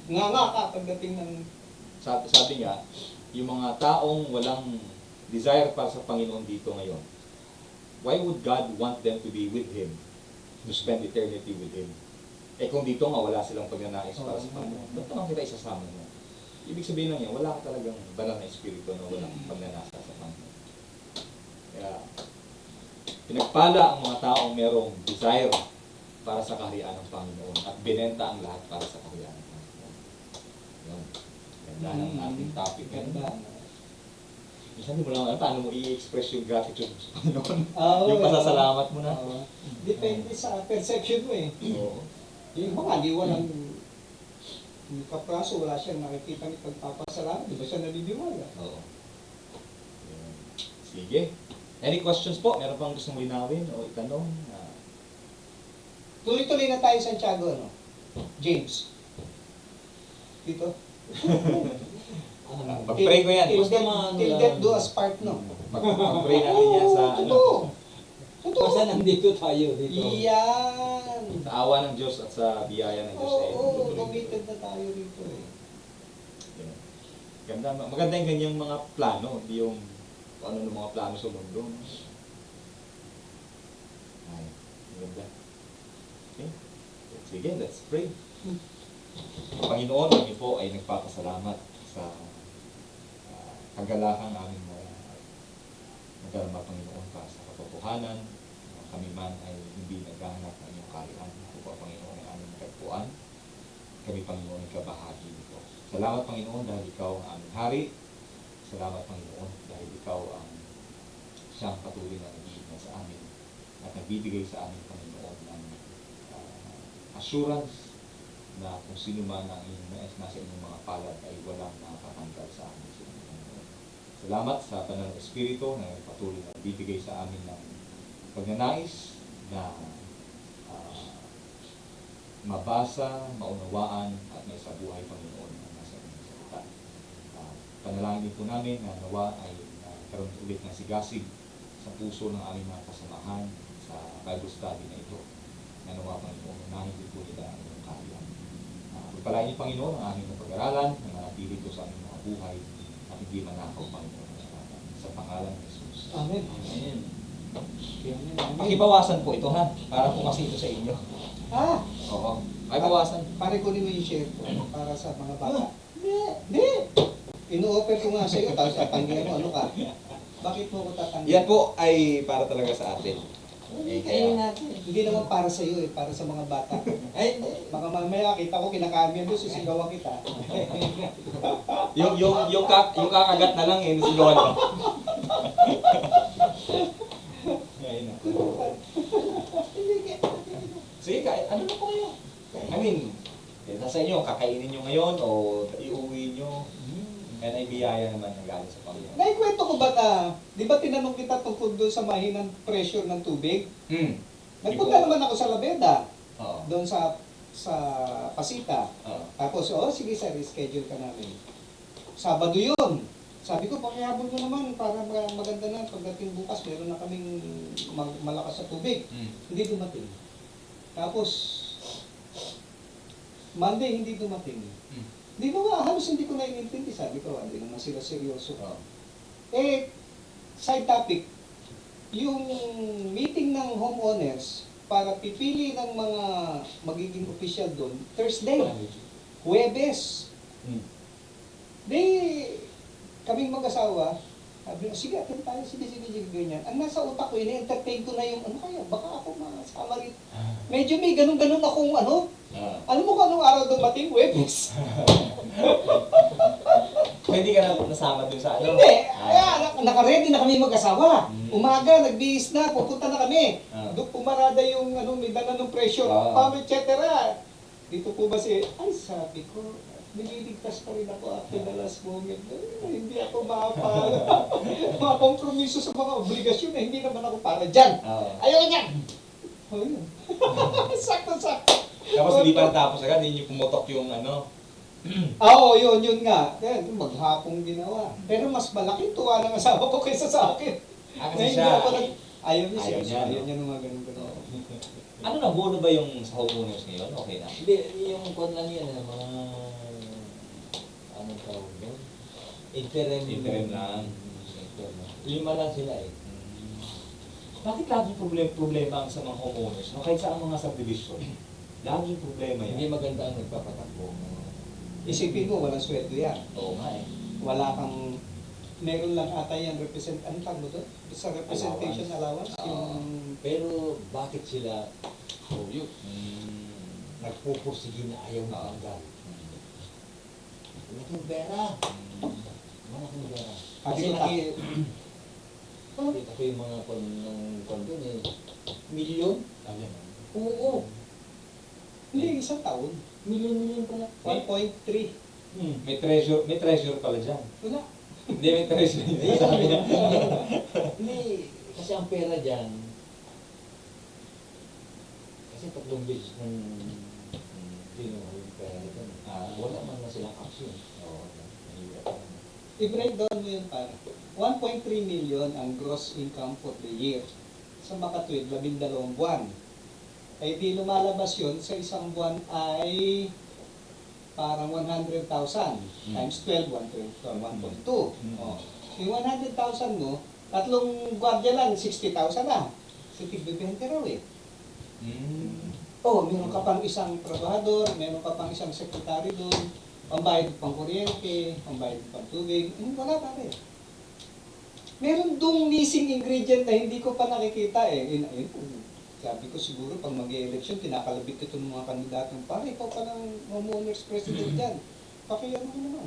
Nga ka pagdating ng... Sabi nga, yung mga taong walang desire para sa Panginoon dito ngayon, why would God want them to be with Him? To spend eternity with Him? Eh kung dito nga wala silang pagnanais para sa Panginoon, ba't naman kita isasama mo? Ibig sabihin lang yan, wala ka talagang banal na espiritu na walang pagnanasa sa Panginoon. Kaya, pinagpala ang mga taong merong desire para sa kaharian ng Panginoon at binenta ang lahat para sa kaharian ng Panginoon. Yun. Ganda ng ating topic. Ganda. Minsan mo lang alam paano mo i-express yung gratitude sa Panginoon. Oo, yung pasasalamat mo na. oo. Depende sa perception mo eh. Oo. Yung mga di walang yung kapraso, wala siyang nakikita ng pagpapasalamat. Di ba siya naliliwala? Oo. Yun. Sige. Any questions po? Meron bang gustong linawin o itanong? Tuloy-tuloy na tayo Santiago, ano? James. Dito. Pag-pray ko yan. Till Basta death- mga ano till lang. death do us part, no? Pag-pray natin yan sa ano. Totoo. Totoo. Basta nandito tayo dito. Iyan. Sa awa ng Diyos at sa biyaya ng Diyos. Oo, committed na tayo dito eh. Yun. Ganda. Maganda yung ganyang mga plano. Hindi yung kung ano ng mga plano sa mundo. Ay, maganda. Okay. Sige, let's pray. Panginoon, kami po ay nagpapasalamat sa kagalakang aming nadarama, Panginoon, para sa katotohanan. Kami man ay hindi naghahanap ng iyong kaharian. Ako po, Panginoon, ay aming nagpuan. Kami, Panginoon, ay kabahagi nito. Salamat, Panginoon, dahil ikaw ang aming hari. Salamat, Panginoon, dahil ikaw ang siyang patuloy na nagbibigay sa amin at nagbibigay sa amin, Panginoon, ng assurance na kung sino man ang nasa inyong mga palad ay walang nakakatanggal sa amin. Salamat sa Banal na Espiritu na patuloy na bibigay sa amin ng pagnanais na mabasa, maunawaan at may sa buhay, Panginoon, na nasa inyong salita. Panalangin po namin na nawa ay karoon ulit ng sigasig sa puso ng aming mga kasamahan sa Bible study na ito. Na nawa, Panginoon, unahin din po nila ang iyong kaharian. Pagpalain niyo, Panginoon, ang aming pag-aralan na manatili ito sa aming mga buhay at hindi manakaw, Panginoon, sa pangalan ng Jesus. Amen. Amen. Amen. Amen. Pakibawasan po ito, ha? Para po kasi ito sa inyo. Ah, Oo. Ay, bawasan. pare kunin mo yung share ko para sa mga bata. Hindi. Ino-offer ko nga sa iyo, tapos tatanggihan mo, ano ka? Bakit mo ko tatanggihan? Yan po ay para talaga sa atin. Hindi, kaya- natin. Hindi naman para sa iyo eh, para sa mga bata. Ay, Baka mamaya kita ko kinakamihan doon, sisigawan kita. yung kakagat na lang eh, nasigawan ko. Ngayon na. Sige, ano na po kayo? I mean, nasa inyo, kakainin nyo ngayon o iuwi nyo. Yan ay biyaya naman na galing sa Panginoon. Naikwento ko ba na, di ba tinanong kita tungkol doon sa mahinang pressure ng tubig? Nagpunta naman ako sa Labeda, Oo. doon sa Pasita. Oo. Tapos, sige sir, schedule ka namin. Sabado yun. Sabi ko, pakihabol mo naman para maganda na pagdating bukas, meron na kaming malakas sa tubig. Hindi dumating. Tapos, Monday hindi dumating. Di ba ba, halos hindi ko na inintindi. Sabi ko, hindi naman sila seryoso. Oo. Side topic, yung meeting ng homeowners para pipili ng mga magiging official doon, Thursday, Huwebes. Di, kaming mag-asawa, sabi ko, sige, attend tayo, sige, ganyan. Ang nasa utak ko, ini-entertain ko na yung, ano kaya, baka ako masama rin. Medyo may ganun-ganun akong, alam mo kung anong araw dumating, Huwebes? Hindi ka na nasama dun sa ano? Hindi, naka-ready na kami mag-asawa. Umaga, nagbihis na, pupunta na kami. Doon pumarada yung, may dala ng pressure, et cetera. Dito po ba ay sabi ko, nililigtas pa rin ako after the last moment. Hindi ako mga kompromiso sa mga obligasyon na hindi naman ako para dyan. Ayaw niyan! Oh, yun. Sakto-sakto. Tapos hindi pa natapos agad, hindi nyo pumutok yung Oo, yun nga. Kaya maghapong ginawa. Pero mas malaki tuwa ng asawa ko kaysa sa akin. Kasi Na hindi siya, ako ayaw niya, ayaw niya, ayaw niya nung mga ganun. Ano na, buo na ba yung sa homeowners ngayon? Okay na? Hindi, yung kon lang yan, mga, anong tawag doon? Interim lang. Interim lang. 5 lang sila eh. Bakit laging problema ang sa mga homeowners? No? Kahit sa mga subdivision, laging problema Hindi yan. maganda ang nagpapatakbo. Isipin mo, walang sweldo yan. Oo nga eh. Wala kang, meron lang ata yan, ano tawag mo doon? Sa representation allowance, yung Pero bakit sila nagpupursige na ayaw na tanggal? Malaking pera. Malaking pera. Kasi nakita ko yung mga kondo eh. Milyon? Oo. hindi, isang taon. Milyon pala. 1.3. May treasure pala dyan. Wala. Hindi, may treasure. Hindi, kasi ang pera dyan, kasi 3 beses ng kinuha yung pera nito. Wala man na silang action. Oo. I-breakdown mo yun para. 1.3 million ang gross income for the year. Sa makatwid, 12 buwan. Ay di lumalabas yun, sa isang buwan ay parang 100,000 times 12, 1.2. Oh. Yung 100,000 mo, tatlong gwardiya lang, 60,000 na. So, tig-20 raw eh. Oh, meron ka pang isang trabahador, meron ka pang isang sekretary doon, pambayad pang kuryente, pambayad pang tubig, wala pa rin. Meron dong missing ingredient na hindi ko pa nakikita eh. Sabi ko siguro pag mag-e-election, kinakalabit ito ng mga kandidatong, pare, ikaw pa ng homeowners president dyan. Pakiyan mo naman.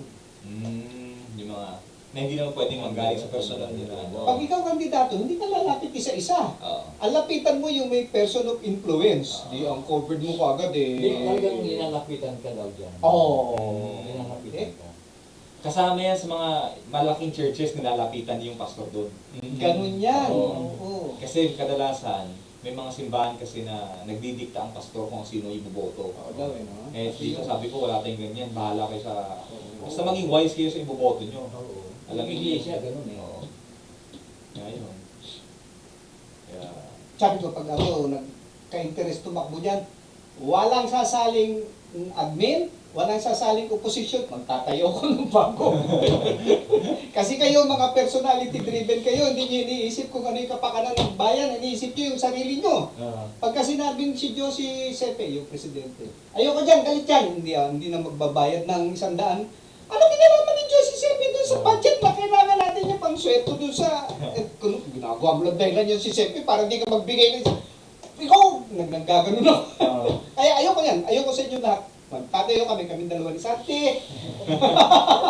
Yung mga, na hindi naman pwedeng manggaling sa personal nila. Pag ikaw kandidato, hindi ka lalapit isa-isa. Oo. Alapitan mo yung may person of influence. Di ang covered mo kagad eh. Hindi, talagang ninalapitan ka daw dyan. Oo. Ninalapitan ka. Kasama yan sa mga malaking churches, nilalapitan yung pastor doon. Ganun yan. Oo. Oo. Kasi kadalasan, may mga simbahan kasi na nagdidikta ang pastor kung sino iboboto. Oo daw eh, no? Eh, dito sabi ko, wala tayong ganyan. Bahala kayo sa... Basta maging wise kayo sa iboboto nyo. Oo. Alam Alam mo, iglesia, ganun eh. Oo. Kaya yun. Kaya... Sabi ko, pag ako nagka-interest tumakbo dyan, walang sasaling admin, walang sasaling opposition, magtatayo ko ng bago. Kasi kayo, mga personality driven kayo, hindi nyo iniisip kung ano yung kapakanan ng bayan, iniisip nyo yung sarili nyo. Pagka sinabing si Josie Sepe, yung presidente, ayoko dyan, galit yan, hindi na magbabayad ng 100. Ano kinalaman ni Josie Sepe doon sa budget na kailangan natin niya pang sweldo doon sa... kung ginagawa mo lang dahilan yung si Sepe para di ka magbigay ng... Ikaw, naggaganon ako. Kaya ayoko yan, ayoko sa inyo lahat. Magtatayo kami dalawa ni Santi.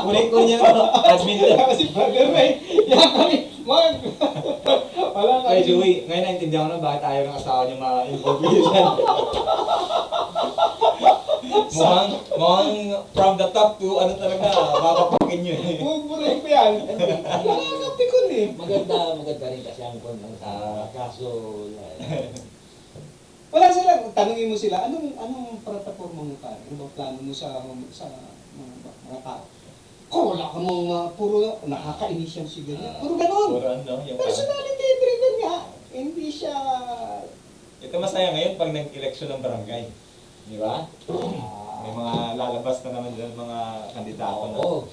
Kulit ko niya ito. Admin. Kasi brother Ray, yan kami, wala Ay, kami. Joey, ngayon naintindihan ko na bakit ayaw ng asawa niyo ma-involve dyan. mukhang from the top to ano talaga, mapapakin nyo eh. Bumuburay ko yan. Nakakapi ko eh. Maganda rin kasi ang kon lang. Kaso, Wala sila, tanungin mo sila, anong plataforma mo tayo? Ano ba plano mo sa mga tao? Kung wala ka mong puro nakakainis yan si ganyan. Puro ganon. Puro ano, yung Personality driven nga. Hindi siya... Ito masaya ngayon pag nag-election ng barangay. Di ba? May mga lalabas na naman dyan, mga kandidato na. oo.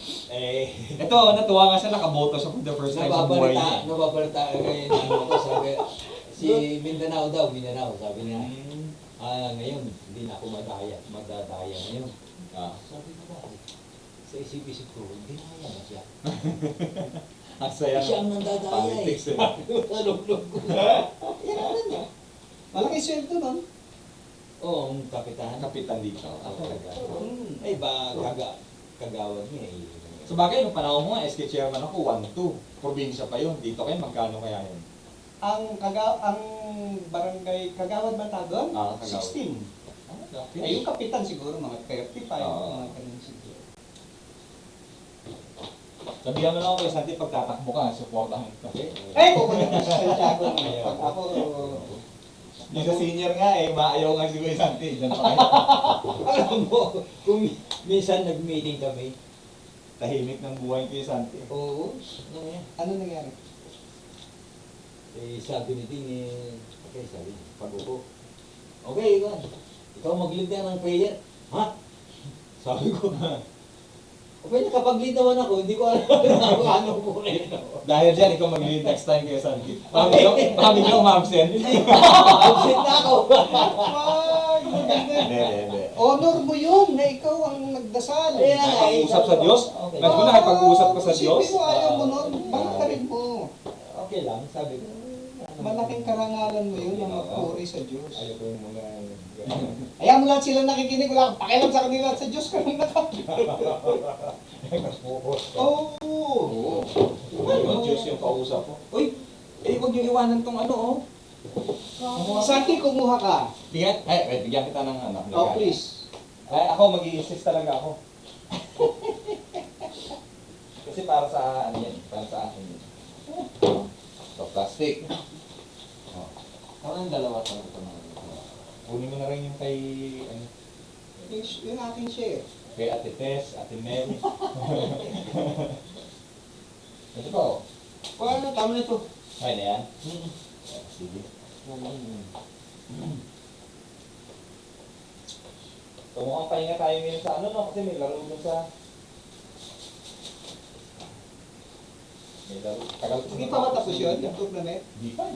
Ito, natuwa nga siya, nakaboto siya for the first time sa buhay niya. Nababalita ngayon, ano ko sabi, si Mindanao daw, sabi niya, ngayon, hindi na ako madadaya ngayon. Sabi ko ba, sa isip-isip ko, hindi na yan siya. Ang saya Siya ang ng nandadaya politics eh. Sa loob-loob ko. Yan ano niya. Malaki sweldo nun. Oo, ang kapitan. Kapitan dito. Ako talaga. Hmm. Ay ba, kagawad niya eh. Sa bagay, nung panahon mo nga, SK chairman ako, 1-2. Probinsya pa yun. Dito kayo, magkano kaya yun? Ang barangay Kagawad ba tawag doon? Kagawad. 16. Ay, yung kapitan siguro, mga 35, mga ganun siguro. Sabihan mo lang ako kay Santi, pag tatakbo ka, supportahan ka. Ay, pupunta ko sa Santiago. Pag ako, Yung sa senior nga eh, maayaw nga si Kuya Santi. Diyan pa kayo. Alam mo, kung minsan nag-meeting kami, Tahimik ng buhay Kuya Santi. oo, ano yan? ano nangyari? Eh, sabi ni Ding, okay, sabi, pag-upo. Okay, ikaw mag-lead na ng prayer. Ha? Sabi ko, okay, nakapag-lead naman ako, hindi ko alam ano po rin. Dahil dyan, ikaw mag-lead next time kayo sa baka biglang ma-absent. Absent na ako. Wag, maganda. Hindi. Honor mo yun na ikaw ang nagdasal. Kaya nga, Nakipag-usap sa Diyos? Okay. Mas mo nakipag-usap ka sa Diyos? Isipin mo, ayaw mo nun, bangkarin mo. Okay lang, sabi ko. Malaking karangalan mo yun na magpuri sa Diyos. Ayaw ko yung mga... Ayaw mo lahat sila nakikinig, wala kang pakialam sa kanila sa Diyos ka lang Oo. Oo. Yung Diyos yung kausap ko. Uy, huwag niyo iwanan tong ano, oh. Santi, kumuha ka. Bigyan kita ng ano. Oh, please. Ay, ako, mag-i-insist talaga ako. Kasi para sa, ano yan, para sa akin yun. So, plastic. Oh. Parang dalawa sa ito na. Kunin mo na rin yung kay, ano, Yung aking share. kay Ate Tess, Ate Mel. Ito pa, oh. Ano, tama na ito. Ay, na yan? Sige. So, mukhang pahinga tayo ngayon sa ano, no? Kasi may laro dun sa... May laro. Tagal ko Hindi pa matapos yun, yung tournament. Hindi pa.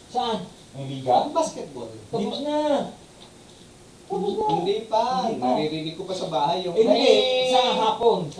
Saan? Ang liga? Ang basketball. Tapos na. Tapos na. Hindi pa. Hindi pa. Naririnig ko pa sa bahay yung... Eh, hindi. Sa hapon.